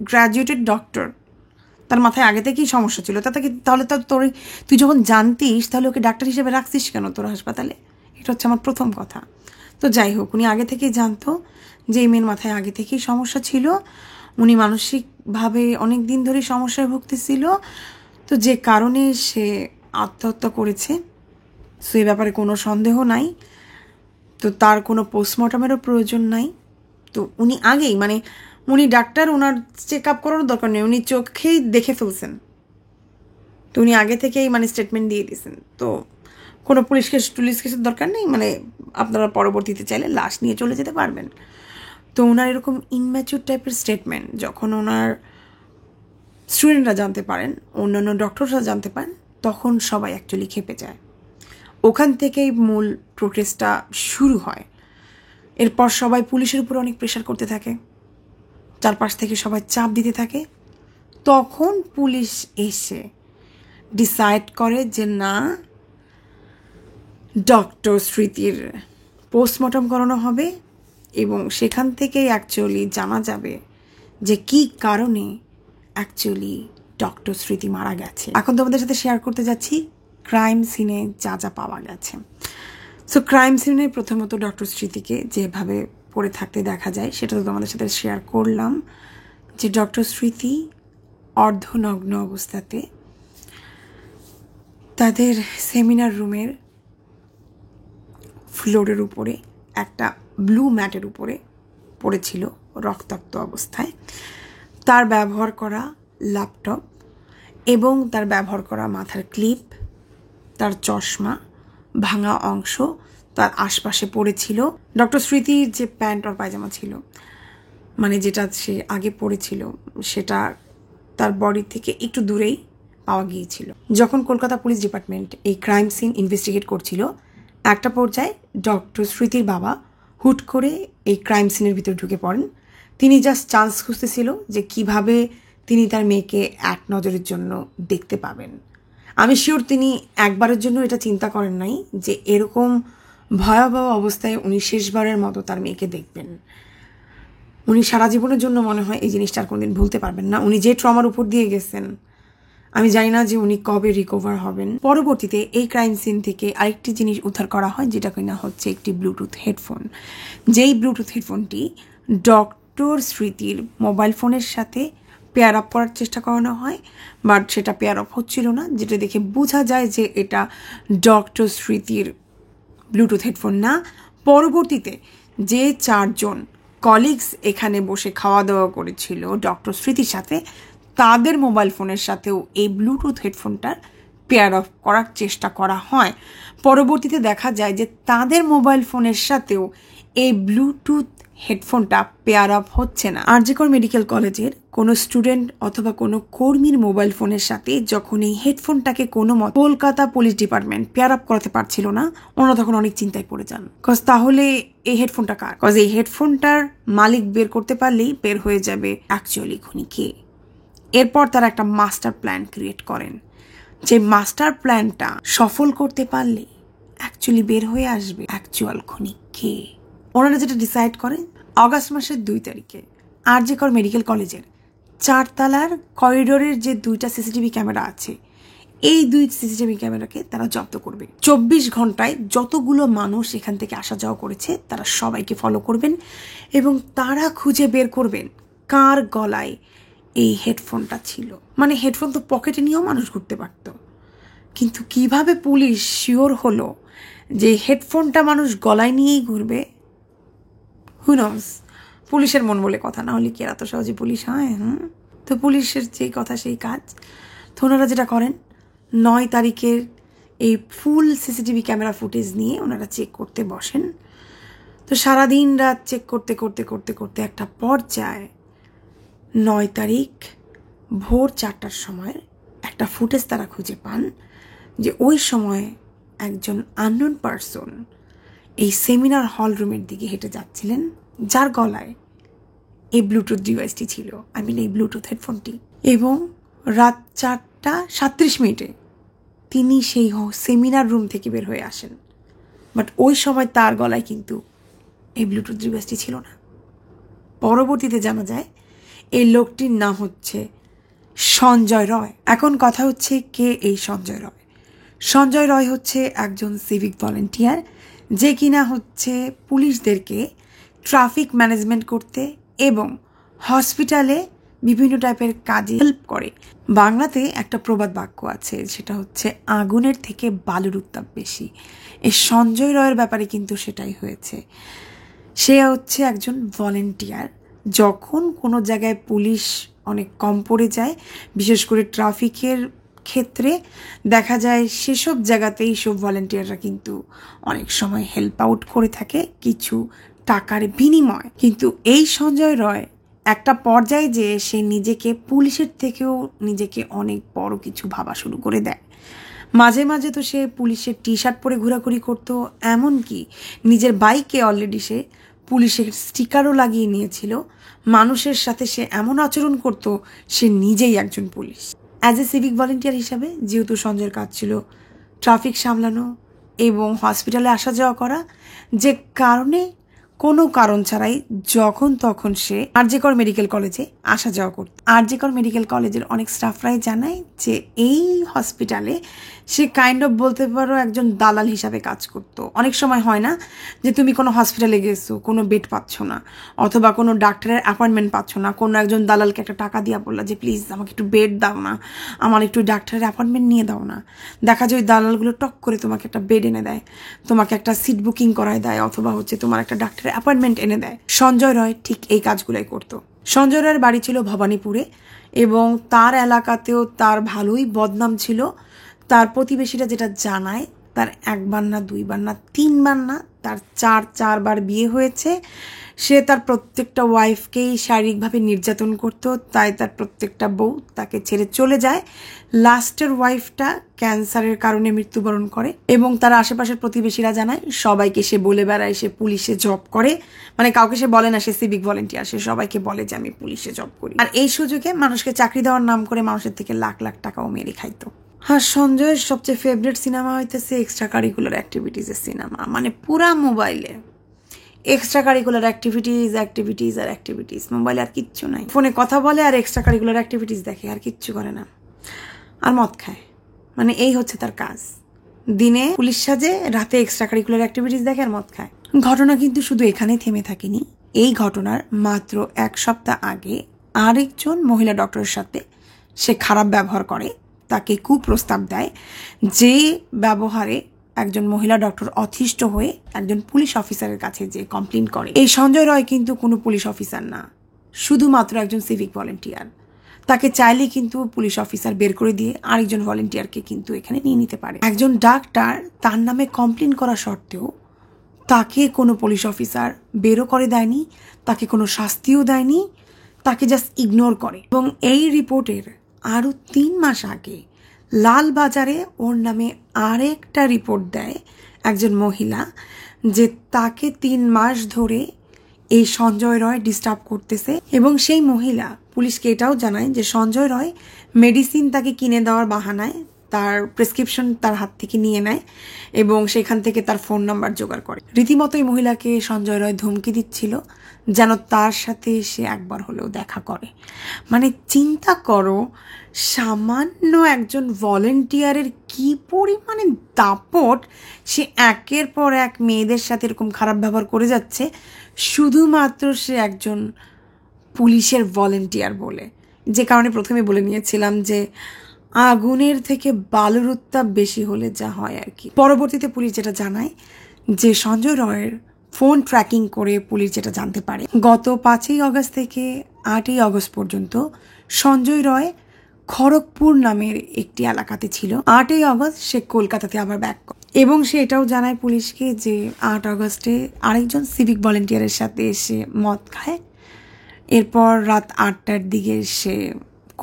গ্র্যাজুয়েটেড ডক্টর, তার মাথায় আগে থেকেই সমস্যা ছিল। তাহলে তো তুই যখন জানতিস তাহলে ওকে ডাক্তার হিসেবে রাখছিস কেন তোর হাসপাতালে? এটা হচ্ছে আমার প্রথম কথা। তো যাই হোক, উনি আগে থেকেই জানতো যে এই মেয়ের মাথায় আগে থেকেই সমস্যা ছিল, উনি মানসিকভাবে অনেক দিন ধরে সমস্যায় ভুগতেছিল, তো যে কারণে সে আত্মহত্যা করেছে, সো এই ব্যাপারে কোনো সন্দেহ নাই। তো তার কোনো পোস্টমর্টমেরও প্রয়োজন নাই। তো উনি আগেই, মানে উনি ডাক্তার, ওনার চেক আপ করানোর দরকার নেই, উনি চোখেই দেখে ফেলছেন। তো উনি আগে থেকেই মানে স্টেটমেন্ট দিয়ে দিয়েছেন, তো কোনো পুলিশ কেসের দরকার নেই, মানে আপনারা পরবর্তীতে চাইলে লাশ নিয়ে চলে যেতে পারবেন। তো ওনার এরকম ইনম্যাচিউর টাইপের স্টেটমেন্ট যখন ওনার স্টুডেন্টরা জানতে পারেন, অন্যান্য ডক্টররা জানতে পারেন, তখন সবাই অ্যাকচুয়ালি খেপে যায়। ওখান থেকেই মূল প্রোটেস্টটা শুরু হয়। এরপর সবাই পুলিশের উপর অনেক প্রেশার করতে থাকে, চারপাশ থেকে সবাই চাপ দিতে থাকে। তখন পুলিশ এসে ডিসাইড করে যে না, ডক্টর স্মৃতির পোস্টমর্টম করানো হবে এবং সেখান থেকেই অ্যাকচুয়ালি জানা যাবে যে কী কারণে অ্যাকচুয়ালি ডক্টর স্মৃতি মারা গেছে। এখন তোমাদের সাথে শেয়ার করতে যাচ্ছি ক্রাইম সিনে যা যা পাওয়া গেছে। সো ক্রাইম সিনে প্রথমত ডক্টর স্মৃতিকে যেভাবে পড়ে থাকতে দেখা যায় সেটা তো তোমাদের সাথে শেয়ার করলাম, যে ডক্টর স্মৃতি অর্ধনগ্ন অবস্থাতে তাদের সেমিনার রুমের ফ্লোরের উপরে একটা ব্লু ম্যাটের উপরে পড়েছিল রক্তাক্ত অবস্থায়। তার ব্যবহার করা ল্যাপটপ এবং তার ব্যবহার করা মাথার ক্লিপ, তার চশমা, ভাঙা অংশ তার আশপাশে পড়েছিল। ডক্টর স্মৃতির যে প্যান্ট আর পায়জামা ছিল, মানে যেটা সে আগে পড়েছিল, সেটা তার বডি থেকে একটু দূরেই পাওয়া গিয়েছিল। যখন কলকাতা পুলিশ ডিপার্টমেন্ট এই ক্রাইম সিন ইনভেস্টিগেট করছিল, একটা পর্যায়ে ডক্টর স্মৃতির বাবা হুট করে এই ক্রাইম সিনের ভিতরে ঢুকে পড়েন। তিনি জাস্ট চান্স খুঁজতেছিল যে কিভাবে তিনি তার মেয়েকে এক নজরের জন্য দেখতে পাবেন। আমি শিওর তিনি একবারের জন্য এটা চিন্তা করেন নাই যে এরকম ভয়াবহ অবস্থায় উনি শেষবারের মতো তার মেয়েকে দেখবেন। উনি সারা জীবনের জন্য মনে হয় এই জিনিসটা আর কোনোদিন ভুলতে পারবেন না। উনি যে ট্রমার উপর দিয়ে গেছেন, আমি জানি না যে উনি কবে রিকভার হবেন। পরবর্তীতে এই ক্রাইম সিন থেকে আরেকটি জিনিস উদ্ধার করা হয়, যেটা কিনা হচ্ছে একটি ব্লুটুথ হেডফোন। যেই ব্লুটুথ হেডফোনটি ডক্টর স্মৃতির মোবাইল ফোনের সাথে পেয়ার আপ করার চেষ্টা করানো হয়, বাট সেটা পেয়ার আপ হচ্ছিল না, যেটা দেখে বোঝা যায় যে এটা ডক্টর স্মৃতির ব্লুটুথ হেডফোন না। পরবর্তীতে যে 4 জন কলিগস এখানে বসে খাওয়া দাওয়া করেছিল ডক্টর স্মৃতির সাথে, তাদের মোবাইল ফোনের সাথেও এই ব্লুটুথ হেডফোনটার পেয়ার অফ করার চেষ্টা করা হয়। পরবর্তীতে দেখা যায় যে তাদের মোবাইল ফোনের সাথেও এই ব্লুটুথ হেডফোনটা পেয়ার অফ হচ্ছে না। আরজিকর মেডিকেল কলেজের কোনো স্টুডেন্ট অথবা কোনো কর্মীর মোবাইল ফোনের সাথে যখন এই হেডফোনটাকে কোনো মত Kolkata police department pair up করাতে পারছিল না, ওনারা তখন অনেক চিন্তায় পড়ে যান। কজ তাহলে এই হেডফোনটা কার? কজ এই হেডফোনটার মালিক বের করতে পারলেই বের হয়ে যাবে অ্যাকচুয়ালি খুনি কে। এরপর তারা একটা মাস্টার প্ল্যান ক্রিয়েট করেন, যে মাস্টার প্ল্যানটা সফল করতে পারলে অ্যাকচুয়ালি বের হয়ে আসবে অ্যাকচুয়াল খুনি কে। ওনারা যেটা ডিসাইড করেন, অগাস্ট মাসের 2 তারিখে আরজিকর মেডিকেল কলেজের 4 তলার করিডোরের যে 2টা সিসিটিভি ক্যামেরা আছে, এই 2 সিসিটিভি ক্যামেরাকে তারা জব্দ করবে। 24 ঘন্টায় যতগুলো মানুষ এখান থেকে আসা যাওয়া করেছে তারা সবাইকে ফলো করবেন এবং তারা খুঁজে বের করবেন কার গলায় এই হেডফোনটা ছিল। মানে হেডফোন তো পকেটে নিয়েও মানুষ ঘুরতে পারত, কিন্তু কিভাবে পুলিশ শিওর হলো যে হেডফোনটা মানুষ গলায় নিয়েই ঘুরবে? হু নোস। পুলিশের মন বলে কথা, না হলে কি এত সহজে পুলিশ হয়? তো পুলিশের যেই কথা সেই কাজ। তো ওনারা যেটা করেন, 9 তারিখের এই ফুল সিসিটিভি ক্যামেরা ফুটেজ নিয়ে ওনারা চেক করতে বসেন। তো সারাদিন রাত চেক করতে করতে করতে করতে একটা পর্যায়ে 9 তারিখ ভোর 4টার সময় একটা ফুটেজ তারা খুঁজে পান, যে ওই সময় একজন আননোন পারসন এই সেমিনার হল রুমের দিকে হেঁটে যাচ্ছিলেন, যার গলায় এই ব্লুটুথ ডিভাইসটি ছিল, এই ব্লুটুথ হেডফোনটি। এবং রাত 4:37 তিনি সেই সেমিনার রুম থেকে বের হয়ে আসেন, বাট ওই সময় তার গলায় কিন্তু এই ব্লুটুথ ডিভাইসটি ছিল না। পরবর্তীতে জানা যায় এই লোকটির নাম হচ্ছে সঞ্জয় রয়। এখন কথা হচ্ছে, কে এই সঞ্জয় রয়? সঞ্জয় রয় হচ্ছে একজন সিভিক ভলেন্টিয়ার, যে কিনা হচ্ছে পুলিশদেরকে ট্রাফিক ম্যানেজমেন্ট করতে এবং হসপিটালে বিভিন্ন টাইপের কাজে হেল্প করে। বাংলাতে একটা প্রবাদ বাক্য আছে, সেটা হচ্ছে আগুনের থেকে বালুর উত্তাপ বেশি। এই সঞ্জয় রয়ের ব্যাপারে কিন্তু সেটাই হয়েছে। সে হচ্ছে একজন ভলেন্টিয়ার। যখন কোনো জায়গায় পুলিশ অনেক কম পড়ে যায়, বিশেষ করে ট্রাফিকের ক্ষেত্রে, দেখা যায় সেসব জায়গাতেই সব ভলেন্টিয়াররা কিন্তু অনেক সময় হেল্প আউট করে থাকে কিছু টাকার বিনিময়। কিন্তু এই সঞ্জয় রয় একটা পর্যায়ে যে সে নিজেকে পুলিশের থেকেও নিজেকে অনেক বড় কিছু ভাবা শুরু করে দেয়। মাঝে মাঝে তো সে পুলিশের টি-শার্ট পরে ঘোরাঘুরি করতো, এমনকি নিজের বাইকে অলরেডি সে পুলিশের স্টিকারও লাগিয়ে নিয়েছিল। মানুষের সাথে সে এমন আচরণ করত সে নিজেই একজন police. As a civic volunteer হিসাবে, যেহেতু সঞ্জয়ের কাজ ছিল ট্রাফিক সামলানো, এবং হসপিটালে আসা যাওয়া করা, যে কারণে কোনো কারণ ছাড়াই যখন তখন সে আরজি কর মেডিকেল কলেজে আসা যাওয়া করত। আরজি কর মেডিকেল কলেজের অনেক স্টাফরাই জানায় যে এই হসপিটালে সে কাইন্ড অফ বলতে পারো একজন দালাল হিসাবে কাজ করতো। অনেক সময় হয় না যে তুমি কোনো হসপিটালে গেছো, কোনো বেড পাচ্ছ না, অথবা কোনো ডাক্তারের অ্যাপয়েন্টমেন্ট পাচ্ছ না, কোনো একজন দালালকে একটা টাকা দিয়া বললা যে প্লিজ আমাকে একটু বেড দাও না, আমার একটু ডাক্তারের অ্যাপয়েন্টমেন্ট নিয়ে দাও না। দেখা যায় ওই দালালগুলো টক করে তোমাকে একটা বেড এনে দেয়, তোমাকে একটা সিট বুকিং করায় দেয়, অথবা তোমার একটা ডাক্তারের অ্যাপয়েন্টমেন্ট এনে দেয়। সঞ্জয় রয় ঠিক এই কাজগুলোই করতো। সঞ্জয় রায়ের বাড়ি ছিল ভবানীপুরে এবং তার এলাকাতেও তার ভালোই বদনাম ছিল। তার প্রতিবেশীরা যেটা জানায়, তার একবার না, দুইবার না, তিনবার না, তার চারবার বিয়ে হয়েছে। সে তার প্রত্যেকটা ওয়াইফকেই শারীরিকভাবে নির্যাতন করত, তাই তার প্রত্যেকটা বউ তাকে ছেড়ে চলে যায়। লাস্টের ওয়াইফটা ক্যান্সারের কারণে মৃত্যুবরণ করে এবং তার আশেপাশের প্রতিবেশীরা জানায় সবাইকে সে বলে বেড়ায় সে পুলিশে জব করে। মানে কাউকে সে বলে না সে সিভিক ভলেন্টিয়ার, সে সবাইকে বলে যে আমি পুলিশে জব করি। আর এই সুযোগে মানুষকে চাকরি দেওয়ার নাম করে মানুষের থেকে লাখ লাখ টাকাও মেরে খাইতো। হ্যাঁ, সঞ্জয়ের সবচেয়ে ফেভারিট সিনেমা হইতেছে এক্সট্রা কারিকুলার অ্যাক্টিভিটিসের সিনেমা। মানে পুরা মোবাইলে এক্সট্রা কারিকুলার অ্যাক্টিভিটিস, মোবাইলে আর কিচ্ছু নাই। ফোনে কথা বলে আর এক্সট্রা কারিকুলার অ্যাক্টিভিটিস দেখে, আর কিচ্ছু করে না। আর মদ খায়, মানে এই হচ্ছে তার কাজ। দিনে পুলিশ সাজে, রাতে এক্সট্রা কারিকুলার অ্যাক্টিভিটিস দেখে আর মদ খায়। ঘটনা কিন্তু শুধু এখানেই থেমে থাকেনি। এই ঘটনার মাত্র 1 সপ্তাহ আগে আরেকজন মহিলা ডক্টরের সাথে সে খারাপ ব্যবহার করে, তাকে কুপ্রস্তাব দেয়, যে ব্যবহারে একজন মহিলা ডক্টর অতিষ্ঠ হয়ে একজন পুলিশ অফিসারের কাছে যে কমপ্লেন করে। এই সঞ্জয় রয় কিন্তু কোনো পুলিশ অফিসার না, শুধুমাত্র একজন সিভিক ভলেন্টিয়ার। তাকে চাইলে কিন্তু পুলিশ অফিসার বের করে দিয়ে আরেকজন ভলেন্টিয়ারকে কিন্তু এখানে নিয়ে নিতে পারে। একজন ডাক্তার তার নামে কমপ্লেন করা সত্ত্বেও তাকে কোনো পুলিশ অফিসার বেরও করে দেয়নি, তাকে কোনো শাস্তিও দেয়নি, তাকে জাস্ট ইগনোর করে। এবং এই রিপোর্টের আরও 3 মাস আগে লালবাজারে ওর নামে আরেকটা রিপোর্ট দেয় একজন মহিলা, যে তাকে 3 মাস ধরে এই সঞ্জয় রয় ডিস্টার্ব করতেছে। এবং সেই মহিলা পুলিশকে এটাও জানায় যে সঞ্জয় রয় মেডিসিন তাকে কিনে দেওয়ার বাহানায় তার প্রেসক্রিপশন তার হাত থেকে নিয়ে নেয় এবং সেখান থেকে তার ফোন নাম্বার জোগাড় করে। রীতিমতো এই মহিলাকে সঞ্জয় রয় ধমকি দিচ্ছিল যেন তার সাথে সে একবার হলেও দেখা করে। মানে চিন্তা করো, সামান্য একজন ভলেন্টিয়ারের কি পরিমাণে দাপট, সে একের পর এক মেয়েদের সাথে এরকম খারাপ ব্যবহার করে যাচ্ছে শুধুমাত্র সে একজন পুলিশের ভলেন্টিয়ার বলে। যে কারণে প্রথমে বলে নিয়েছিলাম যে আগুনের থেকে বালুর উত্তাপ বেশি হলে যা হয় আর কি। পরবর্তীতে পুলিশ যেটা জানায় যে সঞ্জয় রয়ের ফোন ট্র্যাকিং করে পুলিশ যেটা জানতে পারে, গত 5ই অগস্ট থেকে 8ই অগস্ট পর্যন্ত সঞ্জয় রয় খড়গপুর নামের একটি এলাকাতে ছিল। 8ই অগস্ট সে কলকাতাতে আবার ব্যাক করে এবং সে এটাও জানায় পুলিশকে যে 8 অগস্টে আরেকজন সিভিক ভলেন্টিয়ারের সাথে এসে মদ খায়। এরপর রাত 8টার দিকে সে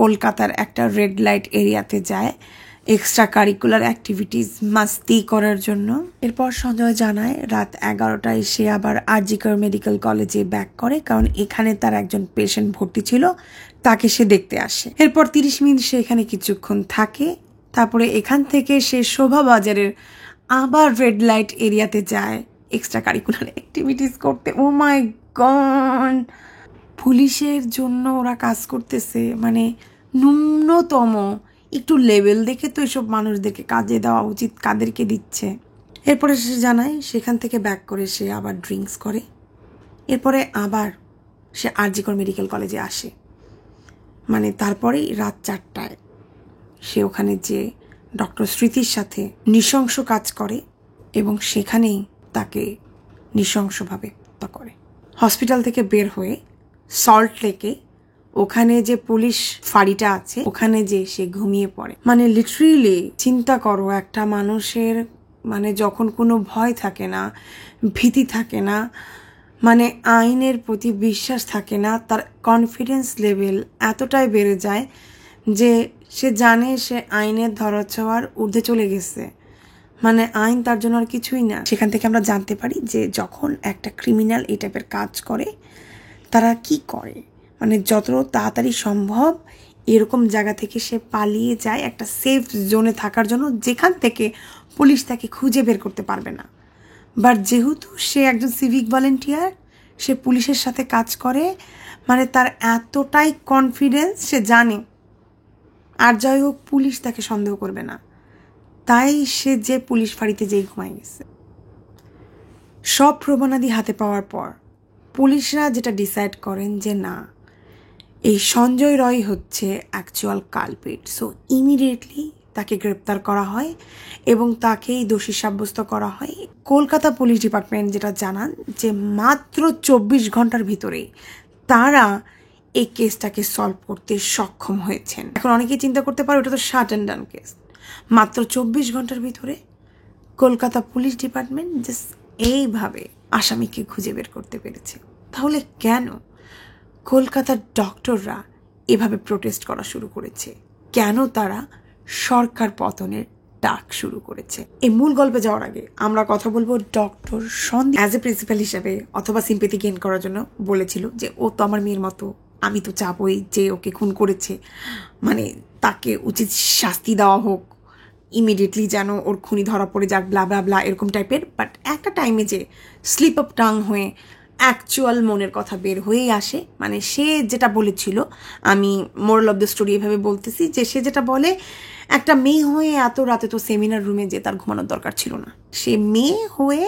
কলকাতার একটা রেড লাইট এরিয়াতে যায় এক্সট্রা কারিকুলার অ্যাক্টিভিটিস মাস্তি করার জন্য। এরপর সঞ্জয় জানায় রাত 11টায় সে আবার আরজি কর মেডিকেল কলেজে ব্যাক করে, কারণ এখানে তার একজন পেশেন্ট ভর্তি ছিল, তাকে সে দেখতে আসে। এরপর 30 মিনিট সে এখানে কিছুক্ষণ থাকে, তারপরে এখান থেকে সে শোভাবাজারের আবার রেড লাইট এরিয়াতে যায় এক্সট্রা কারিকুলার অ্যাক্টিভিটিস করতে। ও মাই গড, পুলিশের জন্য ওরা কাজ করতেছে, মানে ন্যূনতম একটু লেভেল দেখে তো এসব মানুষদেরকে কাজে দেওয়া উচিত, কাদেরকে দিচ্ছে। এরপরে সে জানায় সেখান থেকে ব্যাক করে সে আবার ড্রিঙ্কস করে। এরপরে আবার সে আরজি কর মেডিকেল কলেজে আসে। মানে তারপরেই রাত 4টায় সে ওখানে যে ডক্টর স্মৃতির সাথে নৃশংস কাজ করে এবং সেখানেই তাকে নৃশংসভাবে হত্যা করে। হসপিটাল থেকে বের হয়ে সল্ট লেকে ওখানে যে পুলিশ ফাঁড়িটা আছে ওখানে যে সে ঘুমিয়ে পড়ে। মানে লিটারেলি চিন্তা করো, একটা মানুষের মানে যখন কোনো ভয় থাকে না, ভীতি থাকে না, মানে আইনের প্রতি বিশ্বাস থাকে না, তার কনফিডেন্স লেভেল এতটাই বেড়ে যায় যে সে জানে সে আইনের ধরাছোঁয়ার ঊর্ধ্বে চলে গেছে, মানে আইন তার জন্য আর কিছুই না। সেখান থেকে আমরা জানতে পারি যে যখন একটা ক্রিমিনাল এই টাইপের কাজ করে তারা কি করে, মানে যত তাড়াতাড়ি সম্ভব এরকম জায়গা থেকে সে পালিয়ে যায় একটা সেফ জোনে থাকার জন্য, যেখান থেকে পুলিশ তাকে খুঁজে বের করতে পারবে না। বাট যেহেতু সে একজন সিভিক ভলেন্টিয়ার, সে পুলিশের সাথে কাজ করে, মানে তার এতটাই কনফিডেন্স, সে জানে আর যাই হোক পুলিশ তাকে সন্দেহ করবে না, তাই সে যে পুলিশ ফাঁড়িতে যেই ঘুমাই গেছে। সব প্রমাণাদি হাতে পাওয়ার পর পুলিশরা যেটা ডিসাইড করেন যে না, এই সঞ্জয় রয় হচ্ছে অ্যাকচুয়াল কালপিট। সো ইমিডিয়েটলি তাকে গ্রেপ্তার করা হয় এবং তাকেই দোষী সাব্যস্ত করা হয়। কলকাতা পুলিশ ডিপার্টমেন্ট যেটা জানান যে মাত্র 24 ঘন্টার ভিতরেই তারা এই কেসটাকে সলভ করতে সক্ষম হয়েছেন। এখন অনেকেই চিন্তা করতে পারে ওটা তো শাট অ্যান্ড ডান কেস। মাত্র 24 ঘন্টার ভিতরে কলকাতা পুলিশ ডিপার্টমেন্ট জাস্ট এইভাবে আসামিকে খুঁজে বের করতে পেরেছে। তাহলে কেন কলকাতার ডক্টররা এভাবে প্রোটেস্ট করা শুরু করেছে? কেন তারা সরকার পতনের ডাক শুরু করেছে? এই মূল গল্পে যাওয়ার আগে আমরা কথা বলবো doctor Sandeep as a principal হিসেবে অথবা সিম্পেথি গেইন করার জন্য বলেছিল যে ও তো আমার মেয়ের মতো, আমি তো চাপই যে ওকে খুন করেছে, মানে তাকে উচিত শাস্তি দেওয়া হোক, ইমিডিয়েটলি যেন ওর খুনি ধরা পড়ে যাক, ব্লা ব্লা ব্লা, এরকম টাইপের। বাট একটা টাইমে যে স্লিপ অফ টাং হয়ে অ্যাকচুয়াল মনের কথা বের হয়েই আসে। মানে সে যেটা বলেছিল, আমি মোরাল অফ দ্য স্টোরি এভাবে বলতেছি যে সে যেটা বলে, একটা মেয়ে হয়ে এত রাতে তো সেমিনার রুমে যে তার ঘুমানোর দরকার ছিল না, সে মেয়ে হয়ে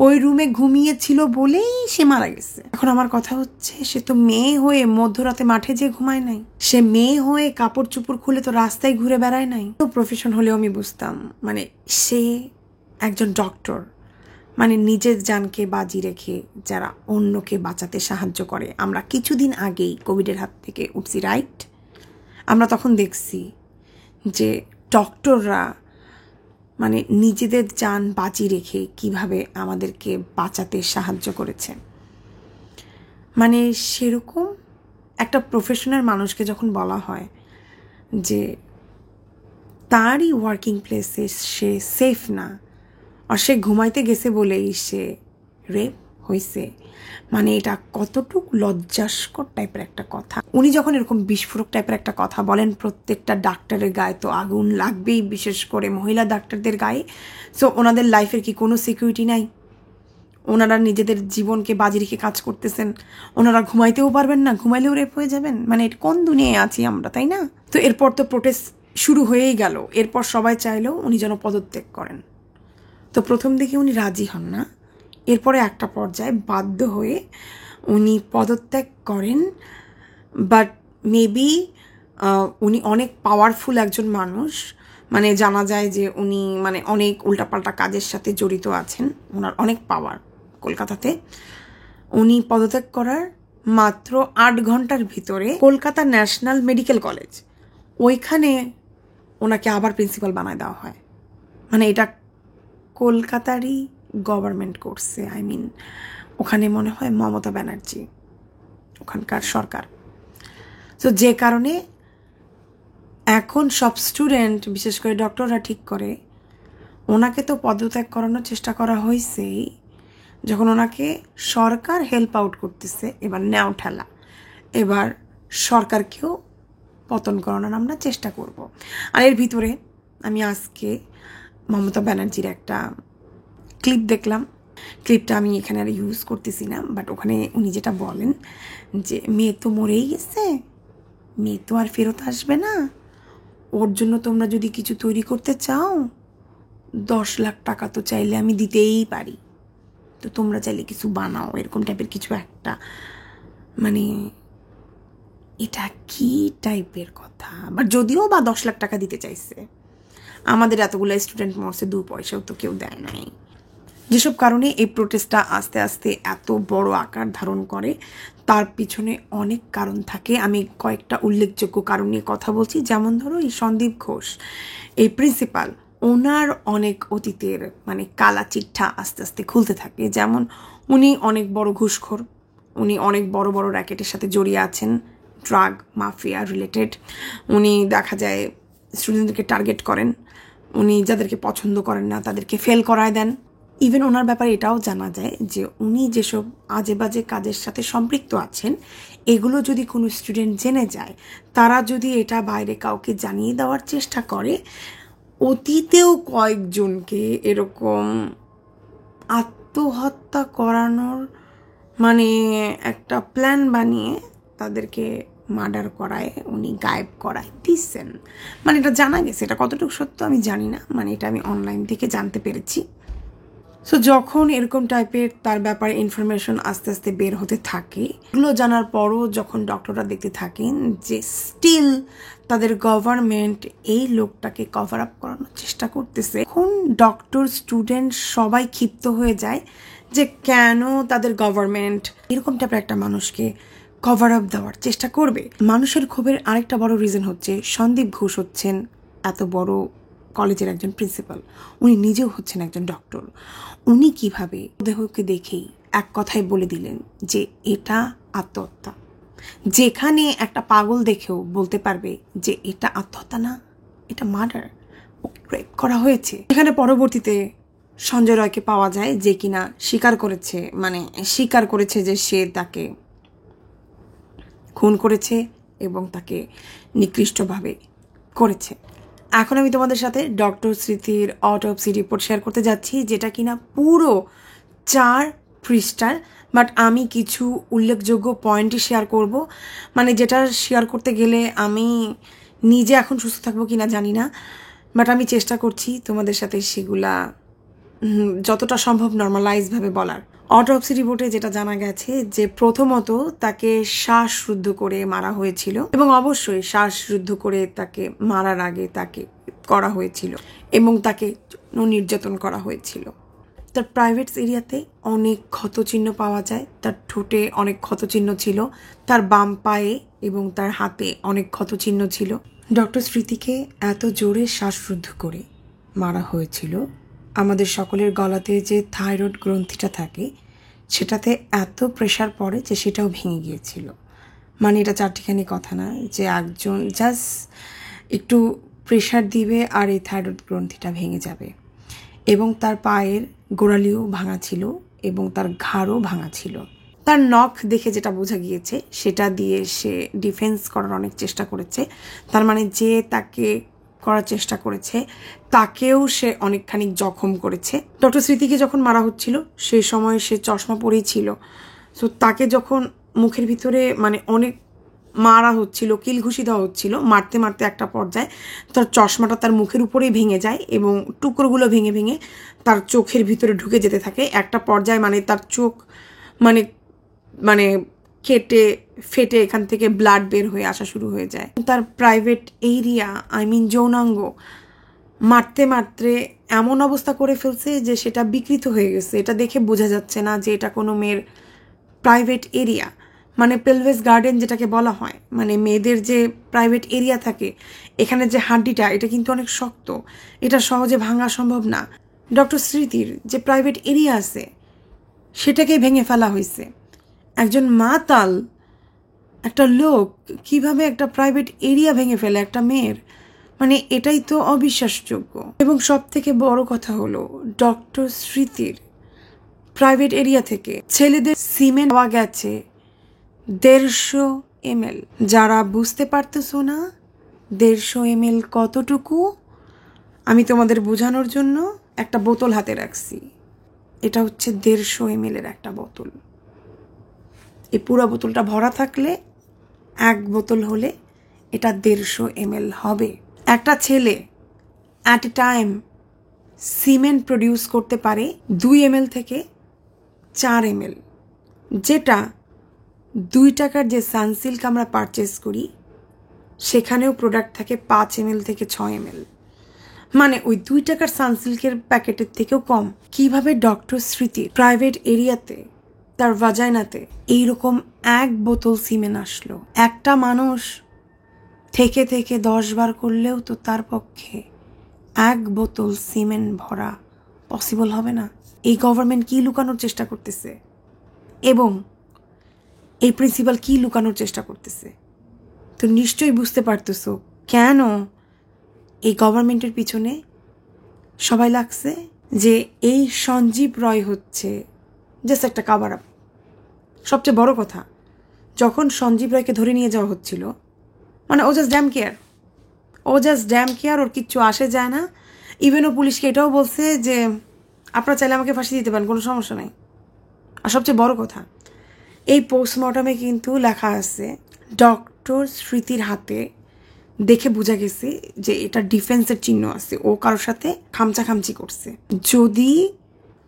ওই রুমে ঘুমিয়েছিল বলেই সে মারা গেছে। এখন আমার কথা হচ্ছে, সে তো মেয়ে হয়ে মধ্যরাতে মাঠে যে ঘুমায় নাই, সে মেয়ে হয়ে কাপড় চুপড় খুলে তো রাস্তায় ঘুরে বেড়ায় নাই। তো প্রফেশন হলেও আমি বুঝতাম, মানে সে একজন ডক্টর, মানে নিজের জানকে বাজি রেখে যারা অন্যকে বাঁচাতে সাহায্য করে। আমরা কিছুদিন আগেই কোভিডের হাত থেকে উঠছি, রাইট? আমরা তখন দেখছি যে ডক্টররা মানে নিজেদের জান বাজি রেখে কিভাবে আমাদেরকে বাঁচাতে সাহায্য করেছে। মানে সেরকম একটা প্রফেশনাল মানুষকে যখন বলা হয় যে তারই ওয়ার্কিং প্লেসে সে সেফ না, আর সে ঘুমাইতে গেছে বলেই সে রেপ হয়েছে, মানে এটা কতটুকু লজ্জাস্কর টাইপের একটা কথা। উনি যখন এরকম বিস্ফোরক টাইপের একটা কথা বলেন, প্রত্যেকটা ডাক্তারের গায়ে তো আগুন লাগবেই, বিশেষ করে মহিলা ডাক্তারদের গায়ে। সো ওনাদের লাইফের কি কোনো সিকিউরিটি নাই? ওনারা নিজেদের জীবনকে বাজি রেখে কাজ করতেছেন, ওনারা ঘুমাইতেও পারবেন না, ঘুমাইলেও রেপ হয়ে যাবেন। মানে কোন দুনিয়ায় আছি আমরা, তাই না? তো এরপর তো প্রোটেস্ট শুরু হয়েই গেল। এরপর সবাই চাইলেও উনি যেন পদত্যাগ করেন। তো প্রথম দিকে উনি রাজি হন না, এরপরে একটা পর্যায়ে বাধ্য হয়ে উনি পদত্যাগ করেন। বাট মেবি উনি অনেক পাওয়ারফুল একজন মানুষ, মানে জানা যায় যে উনি মানে অনেক উল্টাপাল্টা কাজের সাথে জড়িত আছেন, ওনার অনেক পাওয়ার কলকাতাতে। উনি পদত্যাগ করার মাত্র 8 ঘন্টার ভিতরে কলকাতা ন্যাশনাল মেডিকেল কলেজ, ওইখানে ওনাকে আবার প্রিন্সিপাল বানায় দেওয়া হয়। মানে এটা কলকাতারই গভর্নমেন্ট করছে, আই মিন ওখানে মনে হয় মমতা ব্যানার্জি ওখানকার সরকার। তো যে কারণে এখন সব স্টুডেন্ট, বিশেষ করে ডক্টররা ঠিক করে ওনাকে তো পদত্যাগ করানোর চেষ্টা করা হয়েছেই, যখন ওনাকে সরকার হেল্প আউট করতেছে, এবার নেও ঠেলা, এবার সরকারকেও পতন করানোর আমরা চেষ্টা করব। আর এর ভিতরে আমি আজকে মমতা ব্যানার্জির একটা ক্লিপ দেখলাম। ক্লিপটা আমি এখানে আর ইউজ করতেছি না, বাট ওখানে উনি যেটা বলেন যে মেয়ে তো মরেই গেছে, মেয়ে তো আর ফেরত আসবে না, ওর জন্য তোমরা যদি কিছু তৈরি করতে চাও 10 লাখ টাকা তো চাইলে আমি দিতেই পারি, তো তোমরা চাইলে কিছু বানাও, এরকম টাইপের কিছু একটা। মানে এটা কি টাইপের কথা? বাট যদিও বা 10 লাখ টাকা দিতে চাইছে, আমাদের এতগুলো স্টুডেন্ট মরছে, 2 পয়সাও তো কেউ দেয় নাই। যেসব কারণে এই প্রোটেস্টটা আস্তে আস্তে এত বড় আকার ধারণ করে, তার পিছনে অনেক কারণ থাকে। আমি কয়েকটা উল্লেখযোগ্য কারণ নিয়ে কথা বলছি। যেমন ধরো এই সন্দীপ ঘোষ, এই প্রিন্সিপাল, ওনার অনেক অতীতের মানে কালা চিঠা আস্তে আস্তে খুলতে থাকে। যেমন উনি অনেক বড় ঘুষখোর, উনি অনেক বড় বড় র্যাকেটের সাথে জড়িয়ে আছেন, ড্রাগ মাফিয়া রিলেটেড। উনি দেখা যায় স্টুডেন্টদেরকে টার্গেট করেন, উনি যাদেরকে পছন্দ করেন না তাদেরকে ফেল করায় দেন, ইভেন ওনার ব্যাপারে এটাও জানা যায় যে উনি যেসব আজে বাজে কাজের সাথে সম্পৃক্ত আছেন এগুলো যদি কোনো স্টুডেন্ট জেনে যায়, তারা যদি এটা বাইরে কাউকে জানিয়ে দেওয়ার চেষ্টা করে, অতীতেও কয়েকজনকে এরকম আত্মহত্যা করানোর মানে একটা প্ল্যান বানিয়ে তাদেরকে মার্ডার করায়, উনি গায়েব করায় দিচ্ছেন। মানে এটা জানা গেছে, এটা কতটুকু সত্য আমি জানি না, মানে এটা আমি অনলাইন থেকে জানতে পেরেছি। সো যখন এরকম টাইপের তার ব্যাপারে ইনফরমেশন আস্তে আস্তে বের হতে থাকে, এগুলো জানার পরও যখন ডক্টররা দেখতে থাকেন যে স্টিল তাদের গভর্নমেন্ট এই লোকটাকে কভার আপ করানোর চেষ্টা করতেছে, এখন ডক্টর স্টুডেন্ট সবাই ক্ষিপ্ত হয়ে যায় যে কেন তাদের গভর্নমেন্ট এরকম টাইপের একটা মানুষকে কভার আপ দেওয়ার চেষ্টা করবে। মানুষের ক্ষোভের আরেকটা বড় রিজন হচ্ছে সন্দীপ ঘোষ হচ্ছেন এত বড় কলেজের একজন প্রিন্সিপাল, উনি নিজেও হচ্ছেন একজন ডক্টর। উনি কিভাবে দেহকে দেখেই এক কথায় বলে দিলেন যে এটা আত্মহত্যা, যেখানে একটা পাগল দেখেও বলতে পারবে যে এটা আত্মহত্যা না, এটা মার্ডার, ওকে রেপ করা হয়েছে। এখানে পরবর্তীতে সঞ্জয় রয়কে পাওয়া যায় যে কিনা স্বীকার করেছে যে সে তাকে খুন করেছে এবং তাকে নিকৃষ্টভাবে করেছে। এখন আমি তোমাদের সাথে ডক্টর স্মৃতির অটোপসি রিপোর্ট শেয়ার করতে যাচ্ছি, যেটা কিনা পুরো 4 পৃষ্ঠার, বাট আমি কিছু উল্লেখযোগ্য পয়েন্টই শেয়ার করব। মানে যেটা শেয়ার করতে গেলে আমি নিজে এখন সুস্থ থাকবো কিনা জানি না, বাট আমি চেষ্টা করছি তোমাদের সাথে সেগুলা যতটা সম্ভব নর্মালাইজভাবে বলার। অটোপসি রিপোর্টে যেটা জানা গেছে যে প্রথমত তাকে শ্বাসরুদ্ধ করে মারা হয়েছিল, এবং অবশ্যই শ্বাসরুদ্ধ করে তাকে মারার আগে তাকে করা হয়েছিল এবং তাকে নির্যাতন করা হয়েছিল। তার প্রাইভেট এরিয়াতে অনেক ক্ষতচিহ্ন পাওয়া যায়, তার ঠোঁটে অনেক ক্ষতচিহ্ন ছিল, তার বাম পায়ে এবং তার হাতে অনেক ক্ষতচিহ্ন ছিল। ডক্টর স্মৃতিকে এত জোরে শ্বাসরুদ্ধ করে মারা হয়েছিল, আমাদের সকলের গলাতে যে থাইরয়েড গ্রন্থিটা থাকে সেটাতে এত প্রেশার পড়ে যে সেটাও ভেঙে গিয়েছিল। মানে এটা চারটিখানি কথা না যে একজন জাস্ট একটু প্রেশার দিবে আর এই থাইরয়েড গ্রন্থিটা ভেঙে যাবে। এবং তার পায়ের গোড়ালিও ভাঙা ছিল এবং তার ঘাড়ও ভাঙা ছিল। তার নখ দেখে যেটা বোঝা গিয়েছে সেটা দিয়ে সে ডিফেন্স করার অনেক চেষ্টা করেছে, তার মানে যে তাকে করার চেষ্টা করেছে তাকেও সে অনেকখানি জখম করেছে। ডক্টর স্মৃতিকে যখন মারা হচ্ছিল সেই সময় সে চশমা পরেই ছিল, সো তাকে যখন মুখের ভিতরে মানে অনেক মারা হচ্ছিল, কিল ঘুষি দেওয়া হচ্ছিল, মারতে মারতে একটা পর্যায়ে তার চশমাটা তার মুখের উপরেই ভেঙে যায় এবং টুকরোগুলো ভেঙে ভেঙে তার চোখের ভিতরে ঢুকে যেতে থাকে। একটা পর্যায়ে মানে তার চোখ মানে মানে কেটে ফেটে এখান থেকে ব্লাড বের হয়ে আসা শুরু হয়ে যায়। তার প্রাইভেট এরিয়া যৌনাঙ্গ মারতে মারতে এমন অবস্থা করে ফেলছে যে সেটা বিকৃত হয়ে গেছে। এটা দেখে বোঝা যাচ্ছে না যে এটা কোনো মেয়ের প্রাইভেট এরিয়া, মানে পেলভেস গার্ডেন যেটাকে বলা হয়, মানে মেয়েদের যে প্রাইভেট এরিয়া থাকে, এখানে যে হাড্ডিটা এটা কিন্তু অনেক শক্ত, এটা সহজে ভাঙা সম্ভব না। ডক্টর স্মৃতির যে প্রাইভেট এরিয়া আছে সেটাকেই ভেঙে ফেলা হয়েছে। একজন মাতাল একটা লোক কিভাবে একটা প্রাইভেট এরিয়া ভেঙে ফেলে একটা মেয়ের, মানে এটাই তো অবিশ্বাসযোগ্য। এবং সব থেকে বড় কথা হলো ডক্টর স্মৃতির প্রাইভেট এরিয়া থেকে ছেলেদের সিমেন্ট পাওয়া গেছে 150 ml। যারা বুঝতে পারতেছো না 150 ml কতটুকু, আমি তোমাদের বোঝানোর জন্য একটা বোতল হাতে রাখছি। এটা হচ্ছে 150 ml এর একটা বোতল। এই পুরো বোতলটা ভরা থাকলে, এক বোতল হলে এটা 150 ml হবে। একটা ছেলে at a time cement produce করতে পারে 2 ml থেকে 4 ml, যেটা 2 টাকার যে সানসিল্ক আমরা পারচেস করি সেখানেও প্রোডাক্ট থাকে 5 ml থেকে 6 ml, মানে ওই 2 টাকার সানসিল্কের প্যাকেটের থেকেও কম। কিভাবে ডক্টর স্মৃতির প্রাইভেট এরিয়াতে তার ভাজাইনাতে এইরকম এক বোতল সিমেন্ট আসলো? একটা মানুষ থেকে থেকে 10 বার করলেও তো তার পক্ষে এক বোতল সিমেন্ট ভরা পসিবল হবে না। এই গভর্নমেন্ট কি লুকানোর চেষ্টা করতেছে এবং এই প্রিন্সিপাল কি লুকানোর চেষ্টা করতেছে? তো নিশ্চয়ই বুঝতে পারতেছো কেন এই গভর্নমেন্টের পিছনে সবাই লাগছে। যে এই সঞ্জীব রয় হচ্ছে জাস্ট একটা কাভার আপ। সবচেয়ে বড় কথা, যখন সঞ্জীব রায়কে ধরে নিয়ে যাওয়া হচ্ছিল, মানে ও জাস্ট ড্যাম কেয়ার, ওর কিচ্ছু আসে যায় না। ইভেন ও পুলিশকে এটাও বলছে যে আপনারা চাইলে আমাকে ফাঁসি দিতে পারেন, কোনো সমস্যা নেই। আর সবচেয়ে বড় কথা, এই পোস্টমর্টমে কিন্তু লেখা আছে ডক্টর স্মৃতির হাতে দেখে বোঝা গেছে যে এটা ডিফেন্সের চিহ্ন আছে, ও কারোর সাথে খামচি করছে। যদি